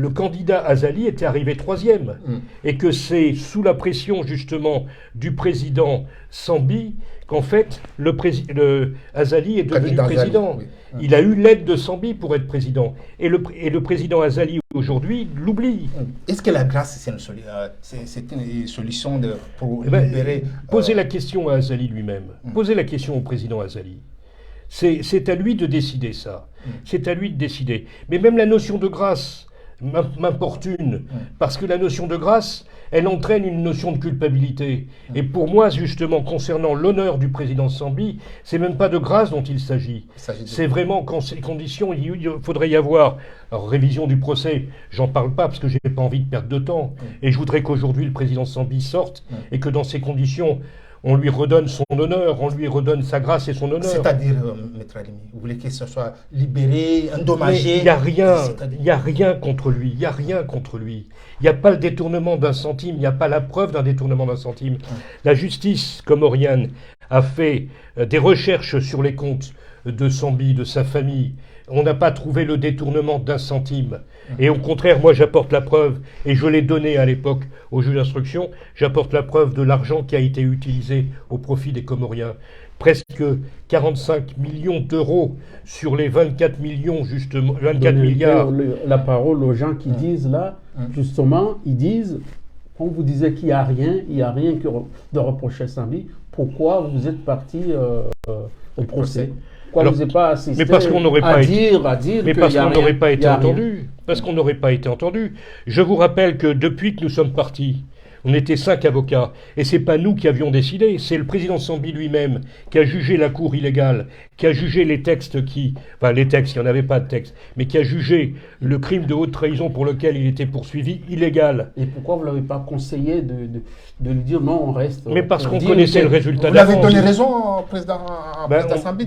candidat Azali était arrivé 3e, et que c'est sous la pression justement du président Sambi qu'en fait Azali est devenu président. Il a eu l'aide de Sambi pour être président. Et le président Azali aujourd'hui l'oublie. Est-ce que la grâce c'est une solution pour libérer... Posez la question à Azali lui-même. Posez la question au président Azali. C'est à lui de décider ça. C'est à lui de décider. Mais même la notion de grâce, m'importune, parce que la notion de grâce, elle entraîne une notion de culpabilité. Et pour moi, justement, concernant l'honneur du président Sambi, c'est même pas de grâce dont il s'agit. C'est vraiment qu'en ces conditions, il faudrait y avoir, alors révision du procès, j'en parle pas parce que j'ai pas envie de perdre de temps. Et je voudrais qu'aujourd'hui le président Sambi sorte et que dans ces conditions, on lui redonne son honneur, on lui redonne sa grâce et son honneur. C'est-à-dire, Maître Alimi, vous voulez que ce soit libéré, endommagé? Il n'y a rien contre lui, il n'y a rien contre lui. Il n'y a pas le détournement d'un centime, il n'y a pas la preuve d'un détournement d'un centime. La justice comorienne a fait des recherches sur les comptes de Sambi, de sa famille. On n'a pas trouvé le détournement d'un centime. Et au contraire, moi j'apporte la preuve, et je l'ai donné à l'époque au juge d'instruction, j'apporte la preuve de l'argent qui a été utilisé au profit des Comoriens. Presque 45 millions d'euros sur les 24 millions, justement, 24 milliards. La parole aux gens qui disent là, justement, ils disent, on vous disait qu'il n'y a rien de reprocher à Sambi, pourquoi vous êtes parti au procès? Alors, vous n'avez pas assisté mais parce qu'on n'aurait pas dire mais parce qu'on n'aurait pas été entendu. Parce qu'on n'aurait pas été entendu. Je vous rappelle que depuis que nous sommes partis, on était 5 avocats, et c'est pas nous qui avions décidé, c'est le président Sambi lui-même qui a jugé la cour illégale, qui a jugé les textes les textes, il n'y en avait pas de texte, mais qui a jugé le crime de haute trahison pour lequel il était poursuivi illégal. Et pourquoi vous ne l'avez pas conseillé de lui dire non, on reste... Mais parce qu'on connaissait le résultat d'avance. Vous l'avez donné raison, président Sambi,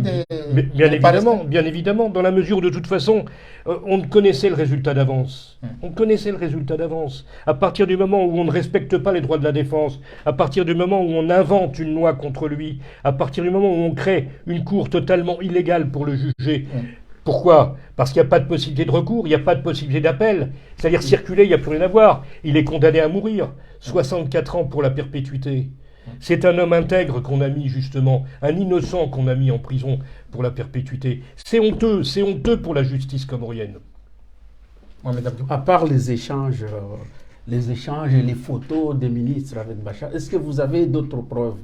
bien évidemment, dans la mesure de toute façon, on connaissait le résultat d'avance. On connaissait le résultat d'avance. À partir du moment où on ne respecte pas les droits de la défense, à partir du moment où on invente une loi contre lui, à partir du moment où on crée une cour totalement illégale pour le juger. Pourquoi? Parce qu'il n'y a pas de possibilité de recours, il n'y a pas de possibilité d'appel. C'est-à-dire circuler, il n'y a plus rien à voir. Il est condamné à mourir. 64 ans pour la perpétuité. C'est un homme intègre qu'on a mis justement, un innocent qu'on a mis en prison pour la perpétuité. C'est honteux pour la justice comorienne. À part les échanges et les photos des ministres avec Bachar, est-ce que vous avez d'autres preuves?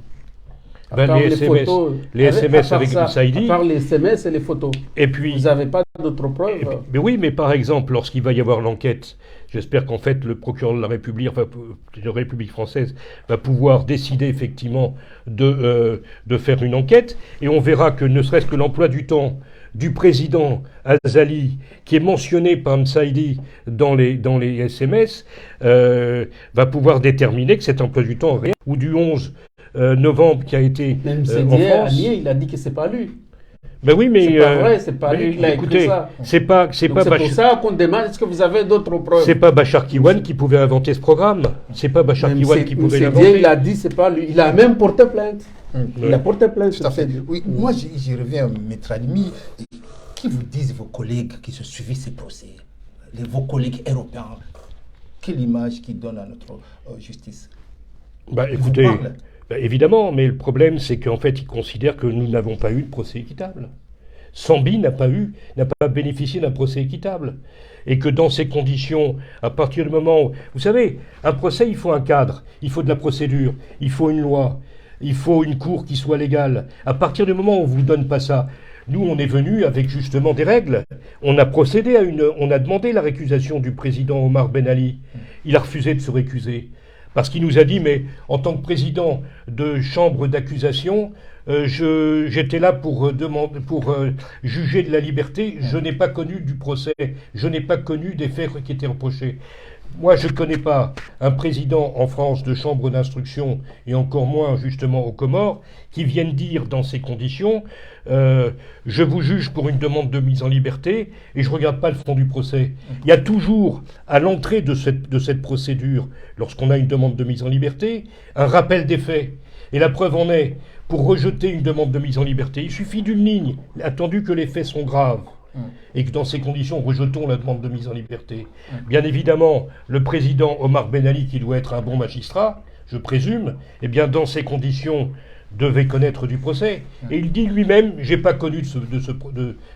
Les SMS avec Saïdi. À part les SMS et les photos. Et puis, vous n'avez pas d'autres preuves? Mais oui, mais par exemple, lorsqu'il va y avoir l'enquête, j'espère qu'en fait le procureur de la République française va pouvoir décider effectivement de faire une enquête, et on verra que ne serait-ce que l'emploi du temps du président Azali, qui est mentionné par Msaïdi dans les SMS, va pouvoir déterminer que cet emploi du temps réel, ou du 11 novembre qui a été même en France. il a dit que c'est pas lui. Ben oui, mais c'est pas vrai, c'est pas lui qui a écrit ça. C'est pour ça qu'on demande, est-ce que vous avez d'autres preuves? C'est pas Bachar Kiwan qui pouvait inventer ce programme. C'est pas Bachar Kiwan qui pouvait l'inventer. Il a dit c'est pas lui. Il a même porté plainte. Il a porté plainte. Tout à fait. Oui, moi j'y reviens, Maître Alimi. Qui vous disent vos collègues qui se suivent ces procès, vos collègues européens, quelle image qu'ils donnent à notre justice? Écoutez, évidemment, mais le problème c'est qu'en fait ils considèrent que nous n'avons pas eu de procès équitable. Sambi n'a pas bénéficié d'un procès équitable. Et que dans ces conditions, à partir du moment où... Vous savez, un procès, il faut un cadre, il faut de la procédure, il faut une loi, il faut une cour qui soit légale. À partir du moment où on ne vous donne pas ça, nous, on est venu avec justement des règles. On a procédé on a demandé la récusation du président Omar Ben Ali. Il a refusé de se récuser. Parce qu'il nous a dit, mais en tant que président de chambre d'accusation, j'étais là pour juger de la liberté. Je n'ai pas connu du procès. Je n'ai pas connu des faits qui étaient reprochés. Moi, je ne connais pas un président en France de chambre d'instruction, et encore moins justement aux Comores, qui vienne dire dans ces conditions je vous juge pour une demande de mise en liberté et je ne regarde pas le fond du procès. Il y a toujours, à l'entrée de cette procédure, lorsqu'on a une demande de mise en liberté, un rappel des faits. Et la preuve en est, pour rejeter une demande de mise en liberté, il suffit d'une ligne, attendu que les faits sont graves. Et que dans ces conditions, rejetons la demande de mise en liberté. Bien évidemment, le président Omar Ben Ali, qui doit être un bon magistrat, je présume, eh bien dans ces conditions, devait connaître du procès. Et il dit lui-même, j'ai pas connu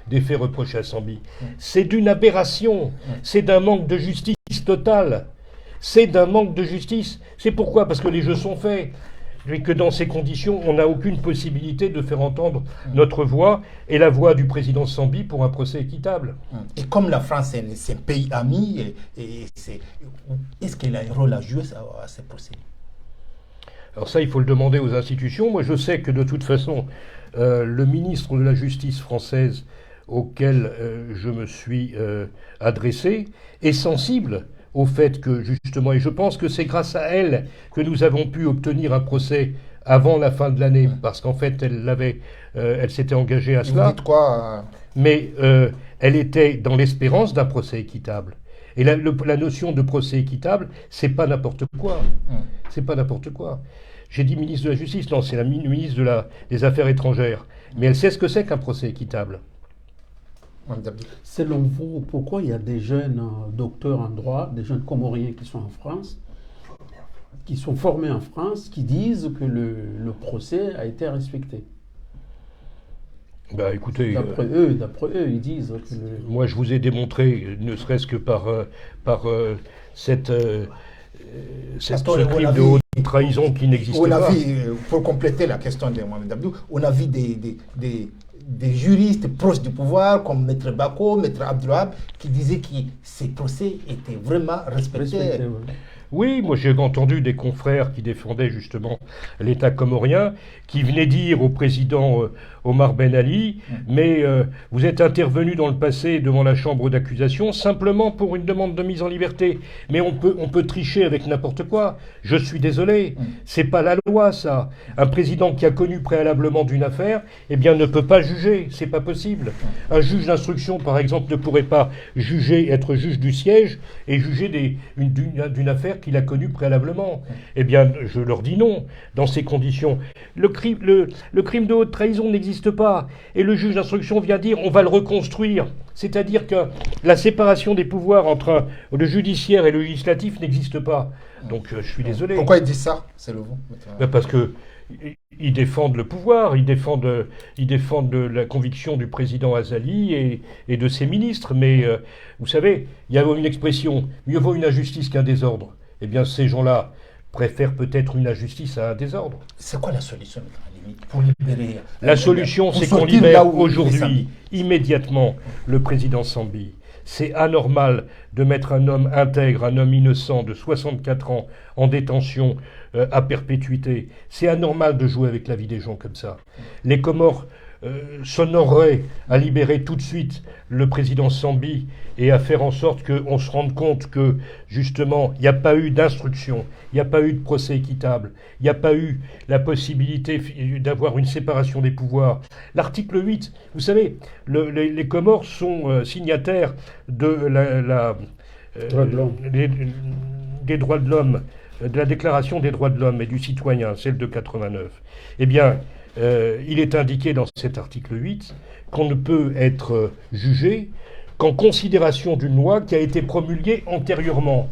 des faits reprochés à Sambi. C'est d'une aberration, c'est d'un manque de justice total. C'est d'un manque de justice. C'est pourquoi? Parce que les jeux sont faits. et que dans ces conditions, on n'a aucune possibilité de faire entendre notre voix et la voix du président Sambi pour un procès équitable. Et comme la France c'est un pays ami, est-ce qu'elle a un rôle à jouer à ce procès? Alors ça, il faut le demander aux institutions. Moi, je sais que de toute façon, le ministre de la Justice française auquel je me suis adressé est sensible au fait que, justement, et je pense que c'est grâce à elle que nous avons pu obtenir un procès avant la fin de l'année, parce qu'en fait, elle s'était engagée à cela. Vous dites quoi Mais elle était dans l'espérance d'un procès équitable. Et la notion de procès équitable, c'est pas n'importe quoi. C'est pas n'importe quoi. J'ai dit ministre de la Justice, non, c'est la ministre des Affaires étrangères. Mais elle sait ce que c'est qu'un procès équitable. Selon vous, pourquoi il y a des jeunes docteurs en droit, des jeunes Comoriens qui sont en France, qui sont formés en France, qui disent que le procès a été respecté? Bah écoutez, d'après eux, ils disent que moi je vous ai démontré, ne serait-ce que par ce crime de haute trahison qui n'existe pas. Pour compléter la question de Mohamed Abdou, on a vu des juristes proches du pouvoir, comme Maître Bako, Maître Abdouhab, qui disaient que ces procès étaient vraiment respectés. Oui, moi j'ai entendu des confrères qui défendaient justement l'État comorien, qui venaient dire au président Omar Ben Ali, mais vous êtes intervenu dans le passé devant la chambre d'accusation simplement pour une demande de mise en liberté. Mais on peut tricher avec n'importe quoi. Je suis désolé, c'est pas la loi ça. Un président qui a connu préalablement d'une affaire, eh bien ne peut pas juger, c'est pas possible. Un juge d'instruction par exemple ne pourrait pas être juge du siège et juger d'une affaire qu'il a connue préalablement. Eh bien je leur dis non, dans ces conditions. Le crime de haute trahison n'existe pas. Et le juge d'instruction vient dire on va le reconstruire. C'est-à-dire que la séparation des pouvoirs entre le judiciaire et le législatif n'existe pas. Donc je suis désolé. Pourquoi il dit ça, c'est le vous? Parce que ils défendent le pouvoir, ils défendent la conviction du président Azali et de ses ministres. Mais vous savez, il y a une expression, mieux vaut une injustice qu'un désordre. Eh bien ces gens-là préfèrent peut-être une injustice à un désordre. C'est quoi la solution à la limite pour libérer La solution, c'est qu'on libère aujourd'hui, immédiatement, le président Sambi. C'est anormal de mettre un homme intègre, un homme innocent de 64 ans en détention à perpétuité. C'est anormal de jouer avec la vie des gens comme ça. Les Comores s'honoreraient à libérer tout de suite le président Sambi et à faire en sorte qu'on se rende compte que, justement, il n'y a pas eu d'instruction, il n'y a pas eu de procès équitable, il n'y a pas eu la possibilité d'avoir une séparation des pouvoirs. L'article 8, vous savez, les Comores sont signataires de des droits de l'homme, de la Déclaration des droits de l'homme et du citoyen, celle de 89. Eh bien, il est indiqué dans cet article 8 qu'on ne peut être jugé qu'en considération d'une loi qui a été promulguée antérieurement.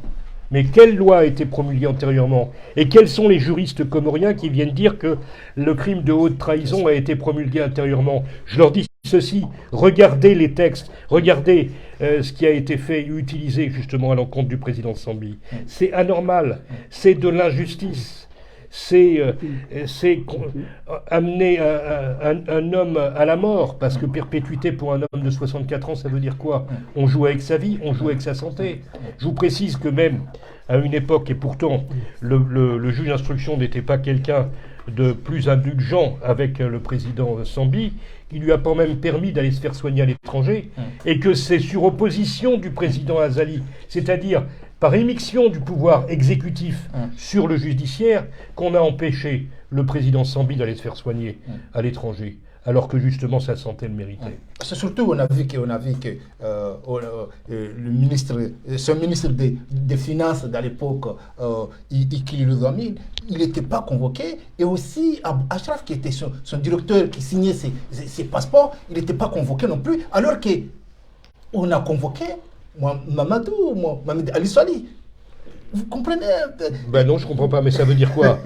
Mais quelle loi a été promulguée antérieurement? Et quels sont les juristes comoriens qui viennent dire que le crime de haute trahison a été promulgué antérieurement? Je leur dis ceci, regardez les textes, regardez ce qui a été fait, utilisé justement à l'encontre du président Sambi. C'est anormal, c'est de l'injustice. C'est amener un homme à la mort, parce que perpétuité pour un homme de 64 ans, ça veut dire quoi? On joue avec sa vie, on joue avec sa santé. Je vous précise que même à une époque, et pourtant le juge d'instruction n'était pas quelqu'un de plus indulgent avec le président Sambi, qui lui a quand même permis d'aller se faire soigner à l'étranger, et que c'est sur opposition du président Azali, c'est-à-dire par émiction du pouvoir exécutif sur le judiciaire, qu'on a empêché le président Sambi d'aller se faire soigner à l'étranger, alors que justement sa santé le méritait. C'est surtout, on a vu que le ministre, ce ministre des Finances de l'époque, il n'était pas convoqué, et aussi Achraf, qui était son directeur, qui signait ses passeports, il n'était pas convoqué non plus, alors qu'on a convoqué Mamadou Ali Swali. Vous comprenez? Ben non, je comprends pas, mais ça veut dire quoi?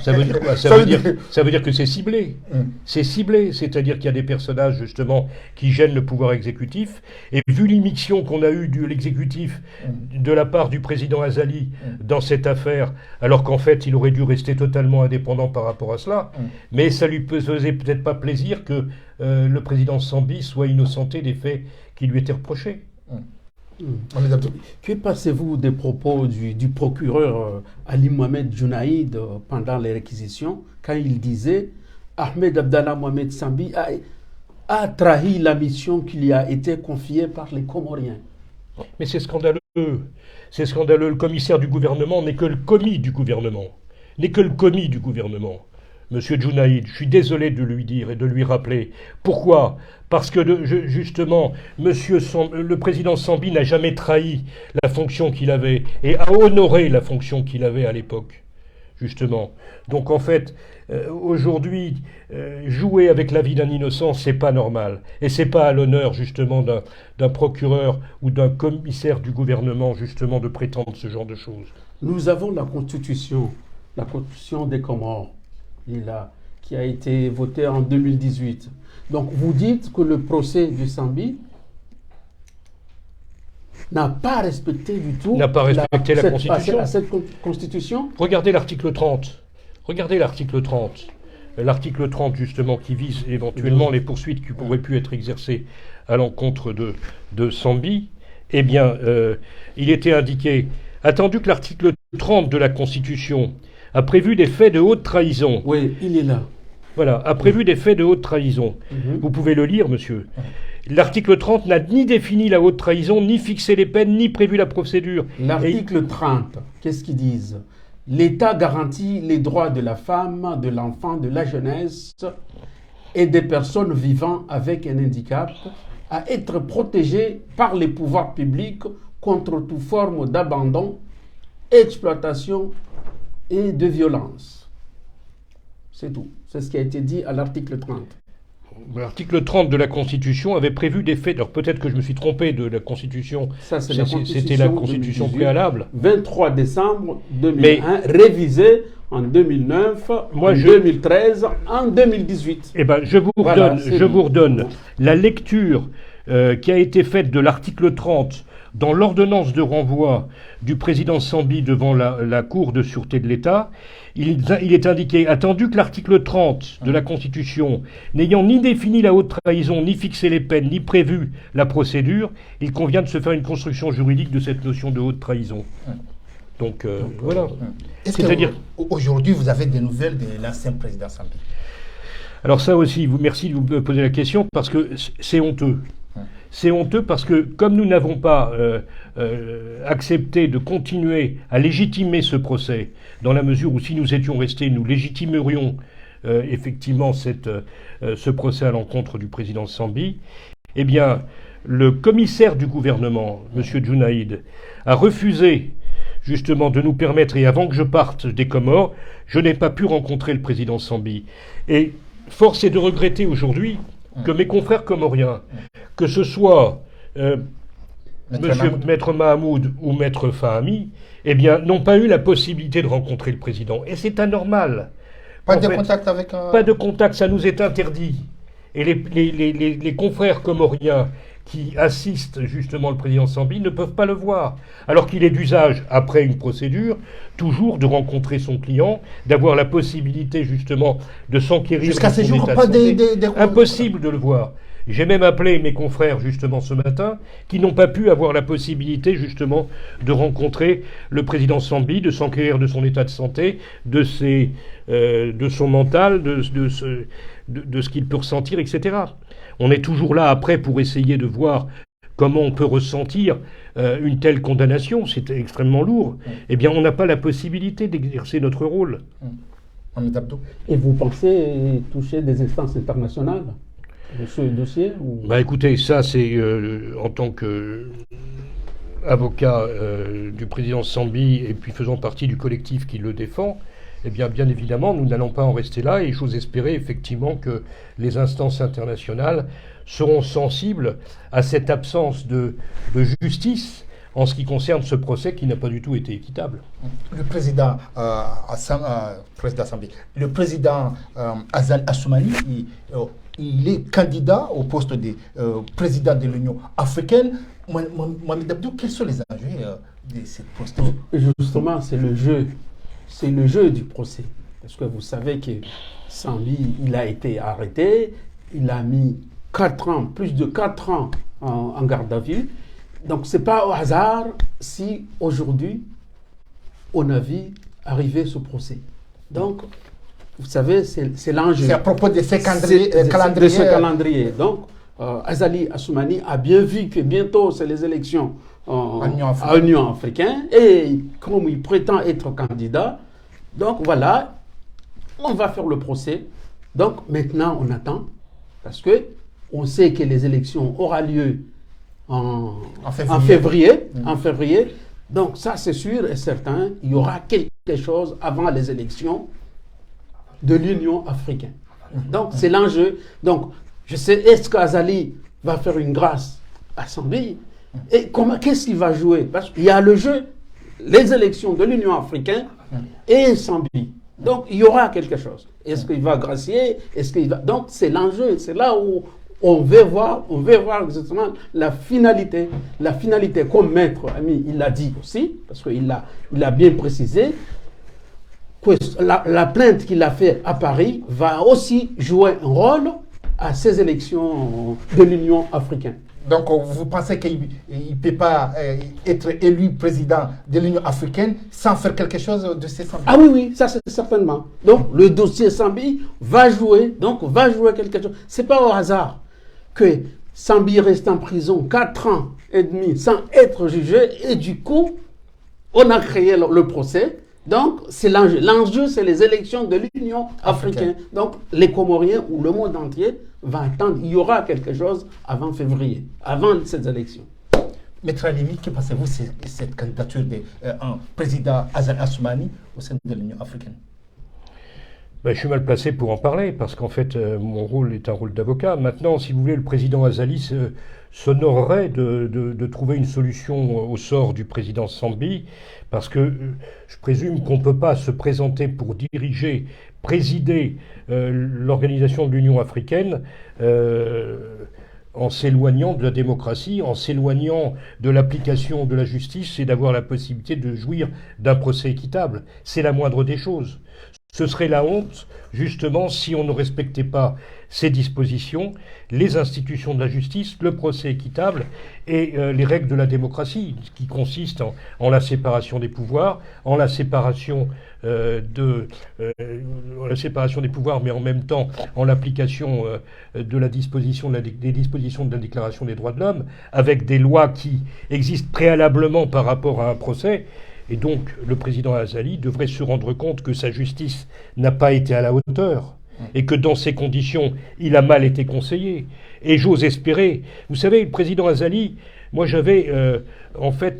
Ça veut dire quoi? Ça veut dire que c'est ciblé. C'est ciblé, c'est-à-dire qu'il y a des personnages justement qui gênent le pouvoir exécutif. Et vu l'immixtion qu'on a eue de l'exécutif de la part du président Azali dans cette affaire, alors qu'en fait il aurait dû rester totalement indépendant par rapport à cela, mais ça lui faisait peut-être pas plaisir que le président Sambi soit innocenté des faits qui lui étaient reprochés. Que pensez-vous des propos du procureur Ali Mohamed Junaïd pendant les réquisitions, quand il disait Ahmed Abdallah Mohamed Sambi a trahi la mission qui lui a été confiée par les Comoriens? Mais c'est scandaleux. C'est scandaleux. Le commissaire du gouvernement n'est que le commis du gouvernement. N'est que le commis du gouvernement. Monsieur Junaïd, je suis désolé de lui dire et de lui rappeler. Pourquoi? Parce que justement, le président Sambi n'a jamais trahi la fonction qu'il avait et a honoré la fonction qu'il avait à l'époque, justement. Donc en fait, aujourd'hui, jouer avec la vie d'un innocent, c'est pas normal. Et c'est pas à l'honneur, justement, d'un procureur ou d'un commissaire du gouvernement, justement, de prétendre ce genre de choses. Nous avons la Constitution des Comores, qui a été votée en 2018. Donc vous dites que le procès de Sambi n'a pas respecté du tout la Constitution. Cette Constitution. Regardez l'article 30. Regardez l'article 30. L'article 30, justement, qui vise éventuellement les poursuites qui pourraient pu être exercées à l'encontre de Sambi. Eh bien, il était indiqué, attendu que l'article 30 de la Constitution a prévu des faits de haute trahison. Oui, il est là. Voilà, a prévu des faits de haute trahison. Vous pouvez le lire, monsieur. L'article 30 n'a ni défini la haute trahison, ni fixé les peines, ni prévu la procédure. L'article 30, qu'est-ce qu'ils disent? L'État garantit les droits de la femme, de l'enfant, de la jeunesse et des personnes vivant avec un handicap à être protégées par les pouvoirs publics contre toute forme d'abandon, exploitation et de violence. C'est tout. C'est ce qui a été dit à l'article 30. L'article 30 de la Constitution avait prévu des faits. Alors peut-être que je me suis trompé de la Constitution. Ça, c'était la Constitution préalable. 23 décembre 2001, révisée en 2009, en 2013, en 2018. Eh ben, je vous redonne la lecture qui a été faite de l'article 30 dans l'ordonnance de renvoi du président Sambi devant la Cour de sûreté de l'État. Il est indiqué, attendu que l'article 30 de la Constitution, n'ayant ni défini la haute trahison, ni fixé les peines, ni prévu la procédure, il convient de se faire une construction juridique de cette notion de haute trahison. Donc, voilà. C'est-à-dire aujourd'hui, vous avez des nouvelles de l'ancien président Sambi? Alors ça aussi, merci de vous poser la question, parce que c'est honteux. C'est honteux parce que comme nous n'avons pas accepté de continuer à légitimer ce procès, dans la mesure où si nous étions restés, nous légitimerions effectivement ce procès à l'encontre du président Sambi, eh bien, le commissaire du gouvernement, M. Junaïd, a refusé justement de nous permettre, et avant que je parte des Comores, je n'ai pas pu rencontrer le président Sambi. Et force est de regretter aujourd'hui que mes confrères comoriens, que ce soit Maître Mahamoud ou Maître Fahami, eh bien, n'ont pas eu la possibilité de rencontrer le président. Et c'est anormal. Pas de contact avec un... Pas de contact, ça nous est interdit. Et les confrères comoriens qui assistent justement le président Sambi ne peuvent pas le voir. Alors qu'il est d'usage, après une procédure, toujours de rencontrer son client, d'avoir la possibilité justement de s'enquérir de son état de santé. Impossible de le voir. J'ai même appelé mes confrères justement ce matin qui n'ont pas pu avoir la possibilité justement de rencontrer le président Sambi, de s'enquérir de son état de santé, de son mental, de ce qu'il peut ressentir, etc. On est toujours là après pour essayer de voir comment on peut ressentir une telle condamnation. C'est extrêmement lourd. Eh bien, on n'a pas la possibilité d'exercer notre rôle. Et vous pensez toucher des instances internationales de ce dossier ou... Bah écoutez, ça c'est en tant que avocat du président Sambi et puis faisant partie du collectif qui le défend, eh bien évidemment nous n'allons pas en rester là et j'ose espérer effectivement que les instances internationales seront sensibles à cette absence de justice en ce qui concerne ce procès qui n'a pas du tout été équitable. Le président, le président Azali Assoumani, il est candidat au poste de président de l'Union africaine. Mohamed Abdou, quels sont les enjeux de ce poste? Justement, c'est le jeu du procès. Parce que vous savez que Sambi, il a été arrêté, il a mis 4 ans, plus de 4 ans en garde à vue. Donc, ce n'est pas au hasard si aujourd'hui, on a vu arriver ce procès. Donc, vous savez, c'est l'enjeu. C'est à propos de ce calendrier. Donc, Azali Assoumani a bien vu que bientôt, c'est les élections à l'Union africaine. Et comme il prétend être candidat, donc voilà, on va faire le procès. Donc, maintenant, on attend. Parce que on sait que les élections auront lieu en février. Donc ça, c'est sûr et certain, il y aura quelque chose avant les élections de l'Union africaine. Donc c'est l'enjeu. Donc je sais, est-ce qu'Azali va faire une grâce à Sambi? Et qu'est-ce qu'il va jouer? Parce qu'il y a le jeu, les élections de l'Union africaine et Sambi. Donc il y aura quelque chose. Est-ce qu'il va gracier? Donc c'est l'enjeu, c'est là où on veut voir exactement la finalité, comme Maître Ami, il l'a dit aussi, parce qu'il a bien précisé, que la plainte qu'il a faite à Paris va aussi jouer un rôle à ces élections de l'Union africaine. Donc, vous pensez qu'il ne peut pas être élu président de l'Union africaine sans faire quelque chose de ces Sambi? Ah oui, ça c'est certainement. Donc, le dossier Sambi va jouer quelque chose. Ce n'est pas au hasard que Sambi reste en prison 4 ans et demi sans être jugé, et du coup, on a créé le procès. Donc, c'est l'enjeu. L'enjeu, c'est les élections de l'Union africaine. Donc, les Comoriens ou le monde entier va attendre. Il y aura quelque chose avant février, avant ces élections. Maître Alimi, que pensez-vous de cette candidature de président Azali Assoumani au sein de l'Union africaine? Je suis mal placé pour en parler, parce qu'en fait, mon rôle est un rôle d'avocat. Maintenant, si vous voulez, le président Azali s'honorerait de trouver une solution au sort du président Sambi, parce que je présume qu'on ne peut pas se présenter pour présider l'organisation de l'Union africaine en s'éloignant de la démocratie, en s'éloignant de l'application de la justice et d'avoir la possibilité de jouir d'un procès équitable. C'est la moindre des choses. Ce serait la honte, justement, si on ne respectait pas ces dispositions, les institutions de la justice, le procès équitable et les règles de la démocratie, qui consistent en la séparation des pouvoirs, en la séparation des pouvoirs, mais en même temps en l'application des dispositions de la Déclaration des droits de l'homme, avec des lois qui existent préalablement par rapport à un procès. Et donc, le président Azali devrait se rendre compte que sa justice n'a pas été à la hauteur et que dans ces conditions, il a mal été conseillé. Et j'ose espérer. Vous savez, le président Azali, moi j'avais,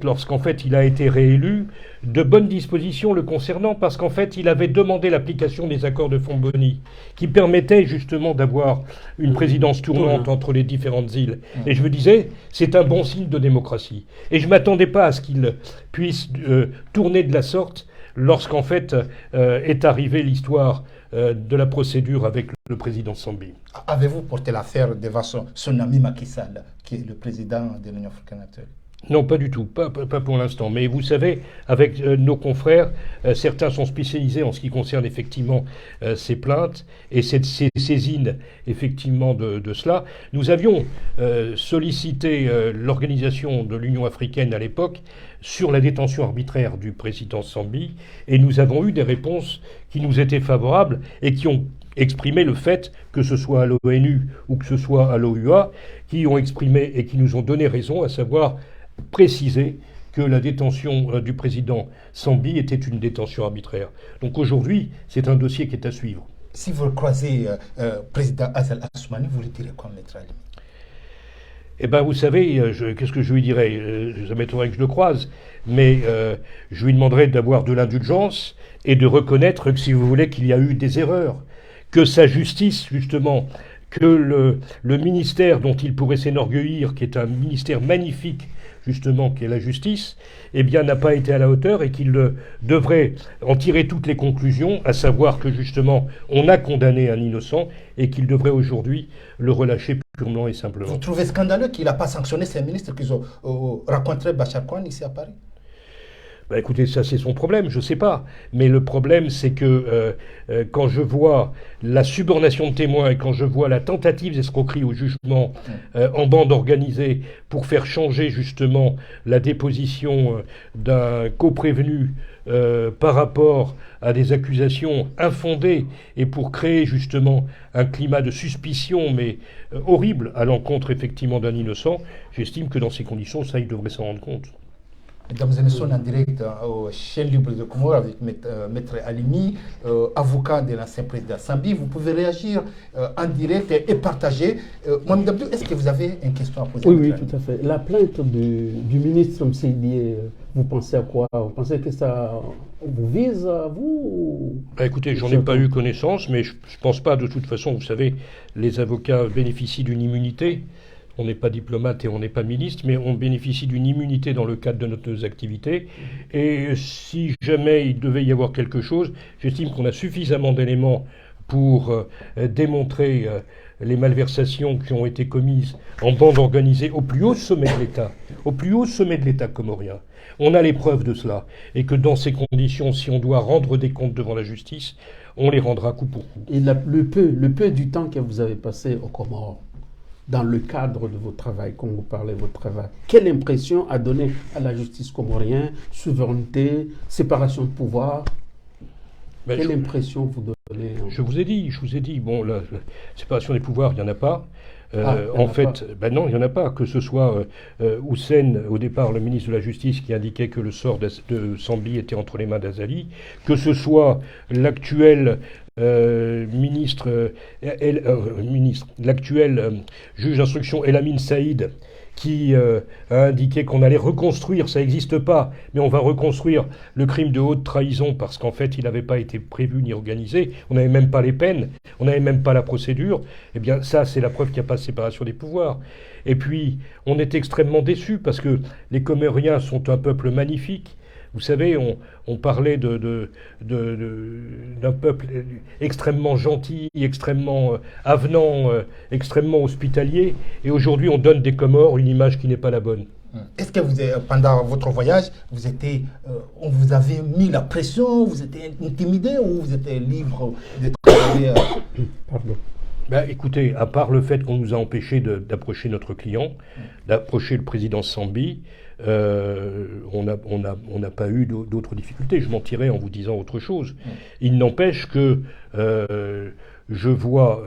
lorsqu'en fait il a été réélu, de bonnes dispositions le concernant, parce qu'en fait il avait demandé l'application des accords de Fonboni, qui permettaient justement d'avoir une présidence tournante entre les différentes îles. Et je me disais, c'est un bon signe de démocratie. Et je ne m'attendais pas à ce qu'il puisse tourner de la sorte lorsqu'en fait est arrivée l'histoire de la procédure avec le président Sambi. Avez-vous porté l'affaire devant son ami Macky Sall, qui est le président de l'Union africaine actuelle? Non, pas du tout, pas pour l'instant. Mais vous savez, avec nos confrères, certains sont spécialisés en ce qui concerne effectivement ces plaintes et ces saisines effectivement de cela. Nous avions sollicité l'organisation de l'Union africaine à l'époque sur la détention arbitraire du président Sambi, et nous avons eu des réponses qui nous étaient favorables et qui ont exprimé le fait, que ce soit à l'ONU ou que ce soit à l'OUA, qui ont exprimé et qui nous ont donné raison, à savoir préciser que la détention du président Sambi était une détention arbitraire. Donc aujourd'hui, c'est un dossier qui est à suivre. Si vous croisez président Azali Assoumani, vous lui direz quoi, Maître Alimi? Eh bien, vous savez, qu'est-ce que je lui dirais? Ça m'étonnerait que je le croise, mais je lui demanderais d'avoir de l'indulgence et de reconnaître que, si vous voulez, qu'il y a eu des erreurs, que sa justice, justement, que le ministère dont il pourrait s'enorgueillir, qui est un ministère magnifique, justement, qui est la justice, eh bien, n'a pas été à la hauteur et qu'il devrait en tirer toutes les conclusions, à savoir que, justement, on a condamné un innocent et qu'il devrait aujourd'hui le relâcher purement et simplement. Vous trouvez scandaleux qu'il n'a pas sanctionné ces ministres qui ont rencontré Bachar Kouane ici à Paris? Bah écoutez, ça c'est son problème, je ne sais pas. Mais le problème, c'est que quand je vois la subornation de témoins et quand je vois la tentative d'escroquerie au jugement en bande organisée pour faire changer justement la déposition d'un coprévenu par rapport à des accusations infondées et pour créer justement un climat de suspicion, mais horrible, à l'encontre effectivement d'un innocent, j'estime que dans ces conditions, ça, il devrait s'en rendre compte. Mesdames et messieurs, en direct au chaîne libre de Comores avec Maître Alimi, avocat de l'ancien président Sambi. Vous pouvez réagir en direct et partager. Mohamed Abdou, est-ce que vous avez une question à poser? Oui, tout à fait. La plainte du ministre Mseydié, vous pensez à quoi? Vous pensez que ça vous vise à vous? Écoutez, j'en ai pas eu connaissance, mais je ne pense pas, de toute façon, vous savez, les avocats bénéficient d'une immunité. On n'est pas diplomate et on n'est pas ministre, mais on bénéficie d'une immunité dans le cadre de nos activités. Et si jamais il devait y avoir quelque chose, j'estime qu'on a suffisamment d'éléments pour démontrer les malversations qui ont été commises en bande organisée au plus haut sommet de l'État, au plus haut sommet de l'État comorien. On a les preuves de cela. Et que dans ces conditions, si on doit rendre des comptes devant la justice, on les rendra coup pour coup. Et le peu du temps que vous avez passé aux Comores, dans le cadre de votre travail, quand vous parlez de votre travail, quelle impression a donné à la justice comorienne, souveraineté, séparation de pouvoir? Quelle impression vous donnez? Je vous ai dit, bon, la séparation des pouvoirs, il n'y en a pas. En fait, non, il n'y en a pas. Que ce soit Houssen, au départ, le ministre de la Justice, qui indiquait que le sort de Sambi était entre les mains d'Azali, que ce soit l'actuel l'actuel juge d'instruction Elamine Saïd, qui a indiqué qu'on allait reconstruire, ça n'existe pas, mais on va reconstruire le crime de haute trahison parce qu'en fait il n'avait pas été prévu ni organisé, on n'avait même pas les peines, on n'avait même pas la procédure, eh bien ça c'est la preuve qu'il n'y a pas de séparation des pouvoirs. Et puis on est extrêmement déçus parce que les Comoriens sont un peuple magnifique. Vous savez, on parlait d'un peuple extrêmement gentil, extrêmement avenant, extrêmement hospitalier. Et aujourd'hui, on donne des Comores une image qui n'est pas la bonne. Est-ce que pendant votre voyage, on vous avait mis la pression, vous étiez intimidé ou vous étiez libre de travailler Pardon. Écoutez, à part le fait qu'on nous a empêchés d'approcher notre client, d'approcher le président Sambi, on n'a pas eu d'autres difficultés. Je mentirais en vous disant autre chose. Il n'empêche que je vois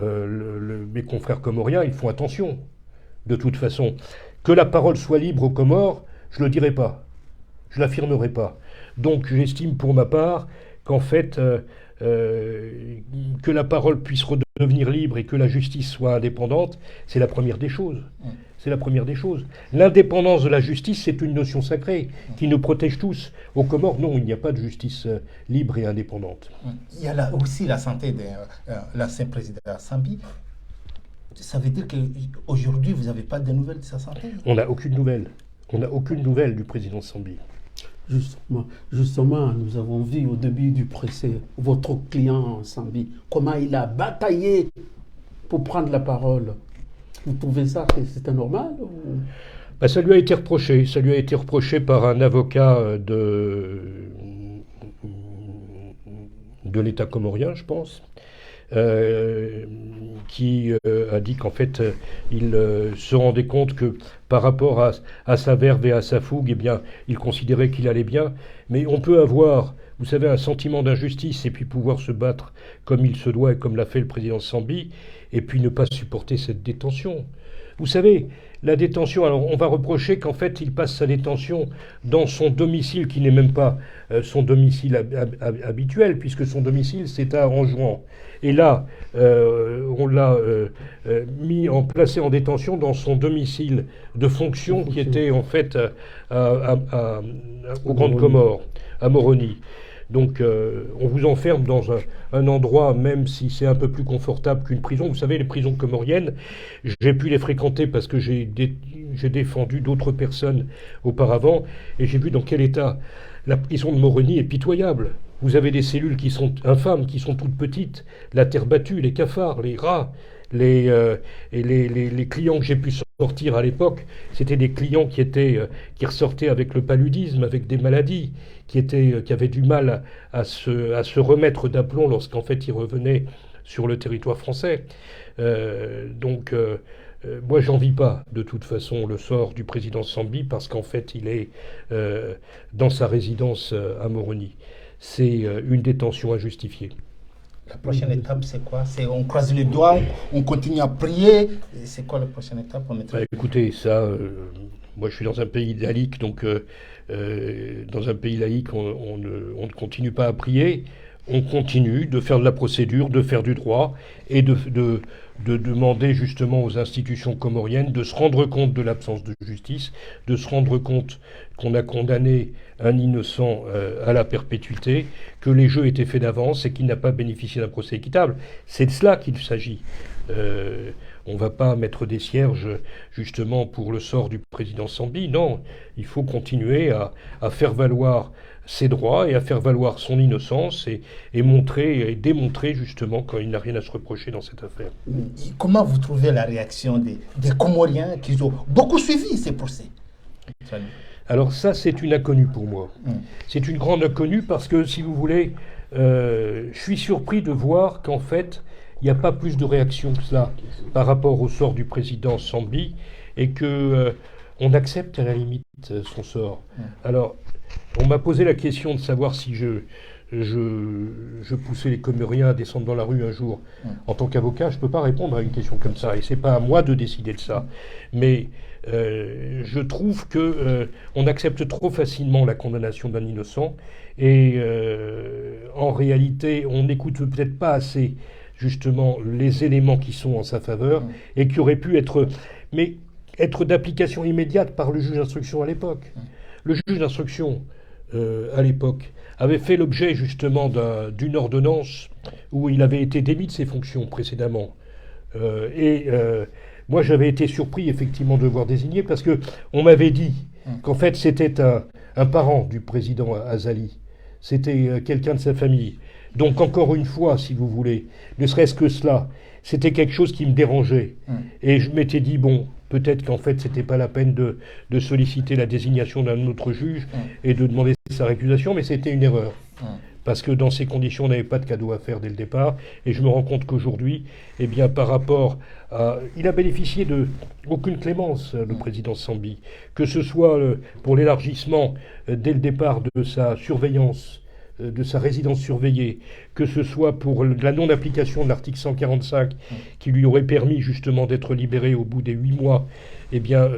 mes confrères comoriens, ils font attention. De toute façon, que la parole soit libre aux Comores, je ne le dirai pas. Je ne l'affirmerai pas. Donc j'estime pour ma part qu'en fait, que la parole puisse redevenir libre et que la justice soit indépendante, c'est la première des choses. C'est la première des choses. L'indépendance de la justice, c'est une notion sacrée qui nous protège tous. Aux Comores, non, il n'y a pas de justice libre et indépendante. Il y a aussi la santé de l'ancien président Sambi. Ça veut dire qu'aujourd'hui, vous n'avez pas de nouvelles de sa santé? On n'a aucune nouvelle. On n'a aucune nouvelle du président Sambi. Justement, nous avons vu au début du procès votre client Sambi, comment il a bataillé pour prendre la parole. Vous trouvez ça que c'était normal ou... Ça lui a été reproché. Ça lui a été reproché par un avocat de l'État comorien, je pense, qui a dit qu'en fait, il se rendait compte que par rapport à sa verve et à sa fougue, eh bien, il considérait qu'il allait bien. Mais on peut avoir, vous savez, un sentiment d'injustice et puis pouvoir se battre comme il se doit et comme l'a fait le président Sambi, et puis ne pas supporter cette détention. Vous savez, la détention, alors on va reprocher qu'en fait il passe sa détention dans son domicile qui n'est même pas son domicile habituel, puisque son domicile c'est à Anjouan. Et là, on l'a placé en détention dans son domicile de fonction qui était en fait aux Grandes Comores, à Moroni. Donc on vous enferme dans un endroit, même si c'est un peu plus confortable qu'une prison. Vous savez, les prisons comoriennes, j'ai pu les fréquenter parce que j'ai défendu d'autres personnes auparavant, et j'ai vu dans quel état la prison de Moroni est pitoyable. Vous avez des cellules qui sont infâmes, qui sont toutes petites, la terre battue, les cafards, les rats. Les clients que j'ai pu sortir à l'époque, c'était des clients qui ressortaient avec le paludisme, avec des maladies, qui avaient du mal à se remettre d'aplomb lorsqu'en fait ils revenaient sur le territoire français. Moi, j'envie pas de toute façon le sort du président Sambi parce qu'en fait il est dans sa résidence à Moroni. C'est une détention injustifiée. La prochaine étape, c'est quoi? On croise les doigts, on continue à prier. C'est quoi la prochaine étape? Écoutez, ça, moi je suis dans un pays laïque, donc dans un pays laïque, on ne continue pas à prier. On continue de faire de la procédure, de faire du droit et de demander justement aux institutions comoriennes de se rendre compte de l'absence de justice, de se rendre compte qu'on a condamné un innocent à la perpétuité, que les jeux étaient faits d'avance et qu'il n'a pas bénéficié d'un procès équitable. C'est de cela qu'il s'agit. On ne va pas mettre des cierges justement pour le sort du président Sambi. Non, il faut continuer à faire valoir ses droits et à faire valoir son innocence et montrer et démontrer justement qu'il n'a rien à se reprocher dans cette affaire. Comment vous trouvez la réaction des Comoriens qui ont beaucoup suivi ces procès? Alors ça, c'est une inconnue pour moi. C'est une grande inconnue parce que, si vous voulez, je suis surpris de voir qu'en fait, il n'y a pas plus de réaction que cela par rapport au sort du président Sambi et que on accepte à la limite son sort. Alors, on m'a posé la question de savoir si je poussais les Comoriens à descendre dans la rue un jour. En tant qu'avocat, je ne peux pas répondre à une question comme ça, et ce n'est pas à moi de décider de ça. Mais je trouve qu'on accepte trop facilement la condamnation d'un innocent, et en réalité, on n'écoute peut-être pas assez justement les éléments qui sont en sa faveur, et qui auraient pu être d'application immédiate par le juge d'instruction à l'époque. Le juge d'instruction, à l'époque, avait fait l'objet justement d'une ordonnance où il avait été démis de ses fonctions précédemment. Moi, j'avais été surpris effectivement de le voir désigné parce qu'on m'avait dit qu'en fait c'était un parent du président Azali. C'était quelqu'un de sa famille. Donc encore une fois, si vous voulez, ne serait-ce que cela, c'était quelque chose qui me dérangeait. Et je m'étais dit, bon, peut-être qu'en fait, c'était pas la peine de solliciter la désignation d'un autre juge et de demander sa récusation, mais c'était une erreur. Parce que dans ces conditions, on n'avait pas de cadeau à faire dès le départ. Et je me rends compte qu'aujourd'hui, eh bien, par rapport à... Il a bénéficié de aucune clémence, le président Sambi. Que ce soit pour l'élargissement dès le départ de sa surveillance, de sa résidence surveillée, que ce soit pour la non-application de l'article 145 qui lui aurait permis justement d'être libéré au bout des 8 mois, eh bien,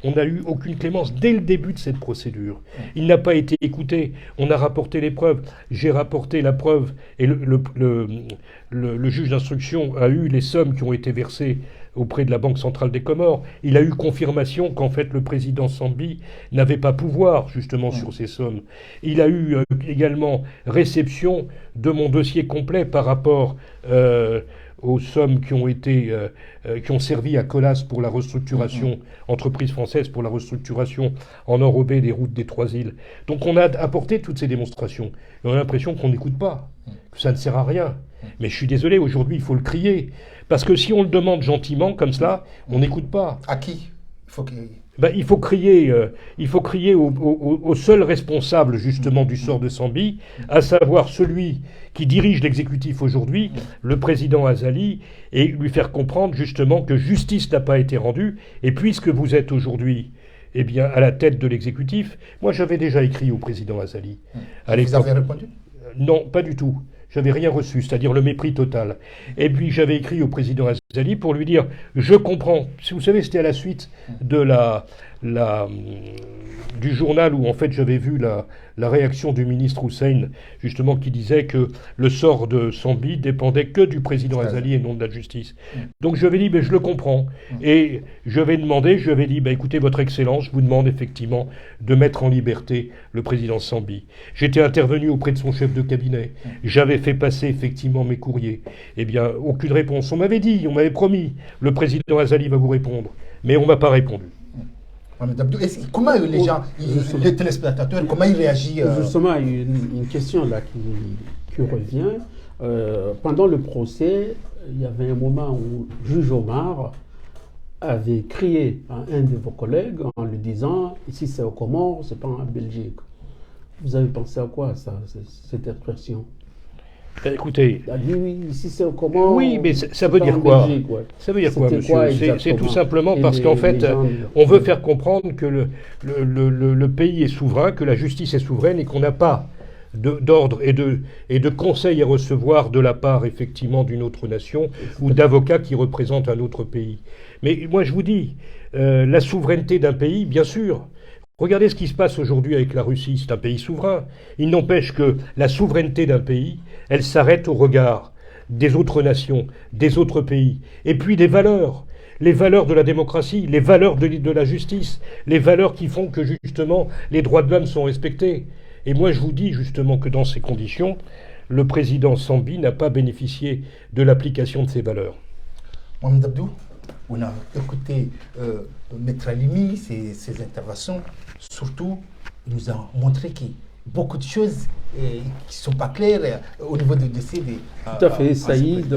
on n'a eu aucune clémence dès le début de cette procédure. Il n'a pas été écouté, on a rapporté les preuves, j'ai rapporté la preuve, et le juge d'instruction a eu les sommes qui ont été versées auprès de la Banque centrale des Comores. Il a eu confirmation qu'en fait le président Sambi n'avait pas pouvoir justement sur ces sommes. Il a eu également réception de mon dossier complet par rapport aux sommes qui ont servi à Colas pour la restructuration, entreprise française pour la restructuration en enrobé des routes des Trois Îles. Donc on a apporté toutes ces démonstrations. Et on a l'impression qu'on n'écoute pas, que ça ne sert à rien. Mais je suis désolé, aujourd'hui il faut le crier. Parce que si on le demande gentiment, comme cela, on n'écoute pas. À qui il faut crier au seul responsable justement du sort de Sambi, à savoir celui qui dirige l'exécutif aujourd'hui, le président Azali, et lui faire comprendre justement que justice n'a pas été rendue, et puisque vous êtes aujourd'hui à la tête de l'exécutif, moi j'avais déjà écrit au président Azali. Vous avez répondu? Non, pas du tout. J'avais rien reçu, c'est-à-dire le mépris total. Et puis j'avais écrit au président Azali pour lui dire, je comprends. Vous savez, c'était à la suite de du journal où en fait j'avais vu la réaction du ministre Hussein, justement, qui disait que le sort de Sambi dépendait que du président Azali et non de la justice. Donc je lui avais dit, je le comprends. Et je lui avais dit, écoutez, votre Excellence, je vous demande effectivement de mettre en liberté le président Sambi. J'étais intervenu auprès de son chef de cabinet. J'avais fait passer effectivement mes courriers. Eh bien, aucune réponse. On m'avait promis, le président Azali va vous répondre. Mais on ne m'a pas répondu. Comment les gens, les téléspectateurs, comment ils réagissent Justement, il y a une question là qui revient. Pendant le procès, il y avait un moment où juge Omar avait crié à un de vos collègues en lui disant « Ici c'est au Comores, c'est pas en Belgique ». Vous avez pensé à quoi ça, cette expression? Écoutez, oui, ici c'est au Comores. Oui, mais ça veut dire quoi? Ça veut dire quoi, monsieur? C'est tout simplement parce qu'en fait, on veut faire comprendre que le pays est souverain, que la justice est souveraine et qu'on n'a pas d'ordre et de conseils à recevoir de la part, effectivement, d'une autre nation ou d'avocats qui représentent un autre pays. Mais moi, je vous dis, la souveraineté d'un pays, bien sûr. Regardez ce qui se passe aujourd'hui avec la Russie, c'est un pays souverain. Il n'empêche que la souveraineté d'un pays, elle s'arrête au regard des autres nations, des autres pays. Et puis les valeurs de la démocratie, les valeurs de la justice, les valeurs qui font que justement les droits de l'homme sont respectés. Et moi je vous dis justement que dans ces conditions, le président Sambi n'a pas bénéficié de l'application de ces valeurs. Mohamed Abdou, on a écouté Maître Alimi, ses interventions. Surtout, il nous a montré qu'il y a beaucoup de choses qui ne sont pas claires au niveau du dossier. Tout à fait, Saïd.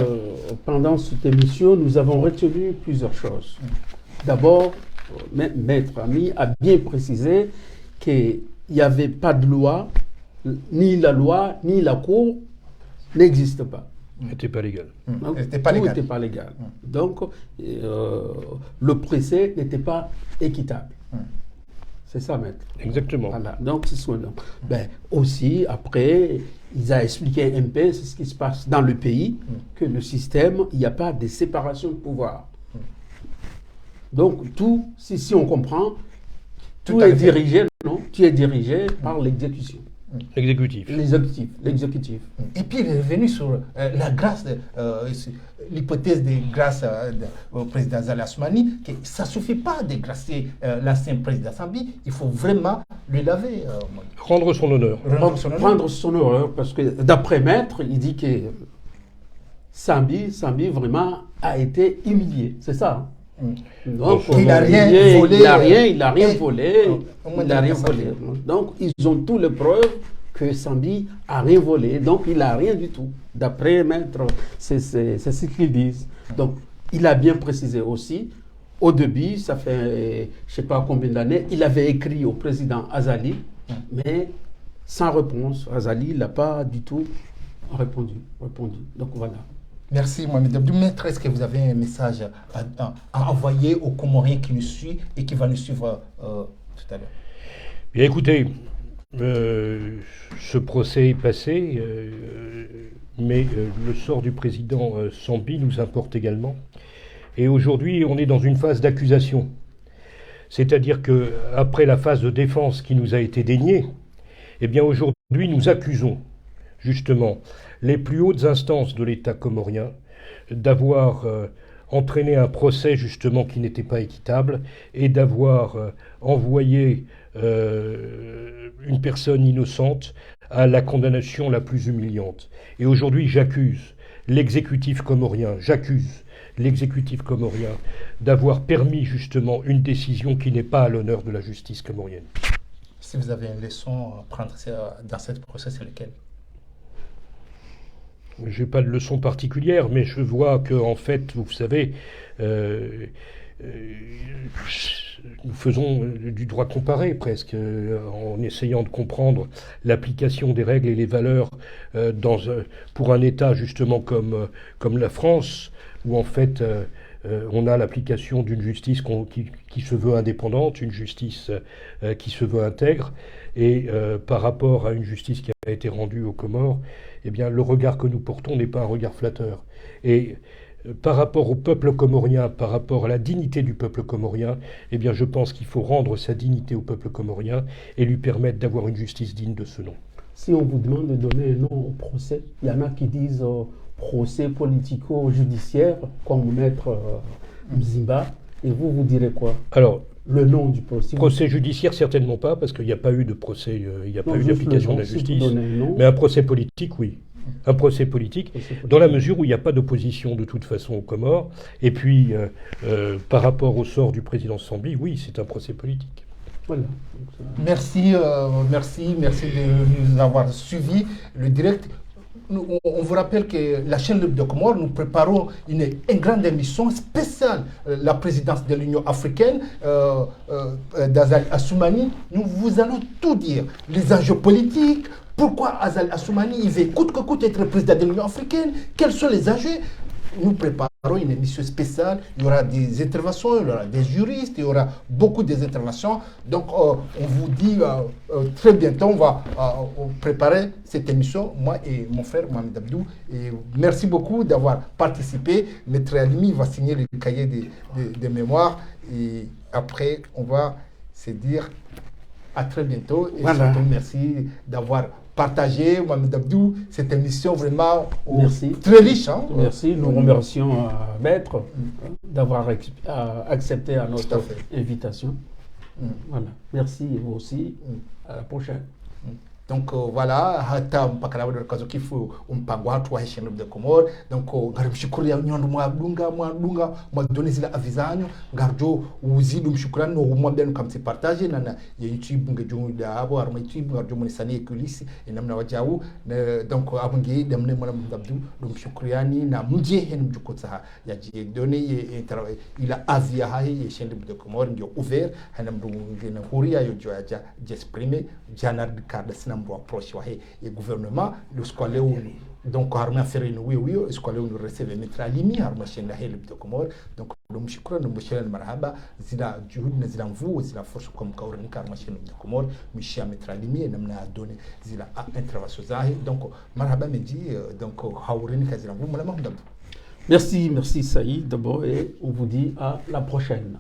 Pendant cette émission, nous avons retenu plusieurs choses. D'abord, Maître Ami a bien précisé qu'il n'y avait pas de loi, ni la loi, ni la Cour n'existent pas. N'était pas légal. Donc, tout n'était pas légal. Donc, le procès n'était pas équitable. C'est ça, maître. Exactement. Voilà. Donc, c'est ce aussi, après, ils ont expliqué un peu ce qui se passe dans le pays, que le système, il n'y a pas de séparation de pouvoir. Donc, tout, si on comprend, tout est dirigé, non? Tout est dirigé par l'exécution. L'exécutif. L'exécutif. Et puis il est revenu sur la grâce, l'hypothèse de grâce au président Azali Assoumani, que ça ne suffit pas de grâcer l'ancien président Sambi, il faut vraiment le laver. Rendre son honneur. Rendre son honneur, parce que d'après Maître, il dit que Sambi vraiment a été humilié, c'est ça. Donc, il n'a rien volé. Il n'a rien volé. Donc, ils ont toutes les preuves que Sambi n'a rien volé. Donc, il n'a rien du tout. D'après Maître, c'est ce qu'ils disent. Donc, il a bien précisé aussi, au début, ça fait je ne sais pas combien d'années, il avait écrit au président Azali, mais sans réponse. Azali n'a pas du tout répondu. Donc, voilà. Merci Mohamed Abdou. Maître, est-ce que vous avez un message à envoyer aux Comoriens qui nous suivent et qui va nous suivre tout à l'heure? Bien écoutez, ce procès est passé, mais le sort du président Sambi nous importe également. Et aujourd'hui, on est dans une phase d'accusation. C'est-à-dire qu'après la phase de défense qui nous a été déniée, eh bien aujourd'hui, nous accusons justement les plus hautes instances de l'État comorien d'avoir entraîné un procès justement qui n'était pas équitable et d'avoir envoyé une personne innocente à la condamnation la plus humiliante. Et aujourd'hui, j'accuse l'exécutif comorien d'avoir permis justement une décision qui n'est pas à l'honneur de la justice comorienne. Si vous avez une leçon à prendre dans ce procès, c'est lequel? Je n'ai pas de leçon particulière, mais je vois que, en fait, vous savez, nous faisons du droit comparé presque, en essayant de comprendre l'application des règles et les valeurs pour un État justement comme la France, où en fait on a l'application d'une justice qui se veut indépendante, une justice qui se veut intègre, et par rapport à une justice qui a été rendue aux Comores, eh bien, le regard que nous portons n'est pas un regard flatteur. Et par rapport au peuple comorien, par rapport à la dignité du peuple comorien, eh bien je pense qu'il faut rendre sa dignité au peuple comorien et lui permettre d'avoir une justice digne de ce nom. Si on vous demande de donner un nom au procès, il y en a qui disent procès politico-judiciaire, comme Maître Mzimba, et vous direz quoi? Alors, le nom du procès. Procès judiciaire, certainement pas, parce qu'il n'y a pas eu de procès, il n'y a pas eu d'application de la justice. Un mais un procès politique, oui. Un procès politique, dans la mesure où il n'y a pas d'opposition de toute façon aux Comores. Et puis, par rapport au sort du président Sambi, oui, c'est un procès politique. Voilà. Merci de nous avoir suivis. Le direct. On vous rappelle que la chaîne Libre de Comores, nous préparons une grande émission spéciale, la présidence de l'Union africaine, d'Azali Assoumani. Nous vous allons tout dire, les enjeux politiques, pourquoi Azali Assoumani il veut coûte que coûte être président de l'Union africaine, quels sont les enjeux. Nous préparons une émission spéciale, il y aura des interventions, il y aura des juristes, il y aura beaucoup d'interventions. Donc on vous dit très bientôt, on va préparer cette émission, moi et mon frère Mohamed Abdou. Et merci beaucoup d'avoir participé. Maître Alimi va signer le cahier de mémoire et après on va se dire à très bientôt. Et surtout merci d'avoir partagé, Mohamed Abdou, cette émission vraiment très riche. Hein. Merci, nous remercions Maître d'avoir accepté à notre invitation. Voilà. Merci, vous aussi. À la prochaine. Donc voilà, hata mpaka labda kazokifu mpango watu wa Chaîne Libre de Comores. Donc ngarimshukuru ya nyondo mwadunga mwadoni zila avizanyo ngarjo uzidu mshukrani no mwambia nukamse partage na YouTube ngejo da abo arma YouTube ngarjo monisani ekulisi namna wajawu donc abungi demne mwana mdabdu dum shukrani na mje hen mjukotsa ya ji doni ila avia hai ya Chaîne Libre de Comores ndio ouvert hanam dum ngena huria yo joaja j'exprimer janar card pour approcher le gouvernement, le squalé donc armée affaire nous oui le squalé nous recevait Maître Alimi armée chaîne la Libre de Comores donc nous shukran nous monsieur marhaba zila juhud na zila mvu zila force comme kaurani armée chaîne de Comores monsieur Maître Alimi namna donné zila intervention zahi donc marhaba me dit donc haurani ka zila mvu mala. Merci Saïd d'abord et on vous dit à la prochaine.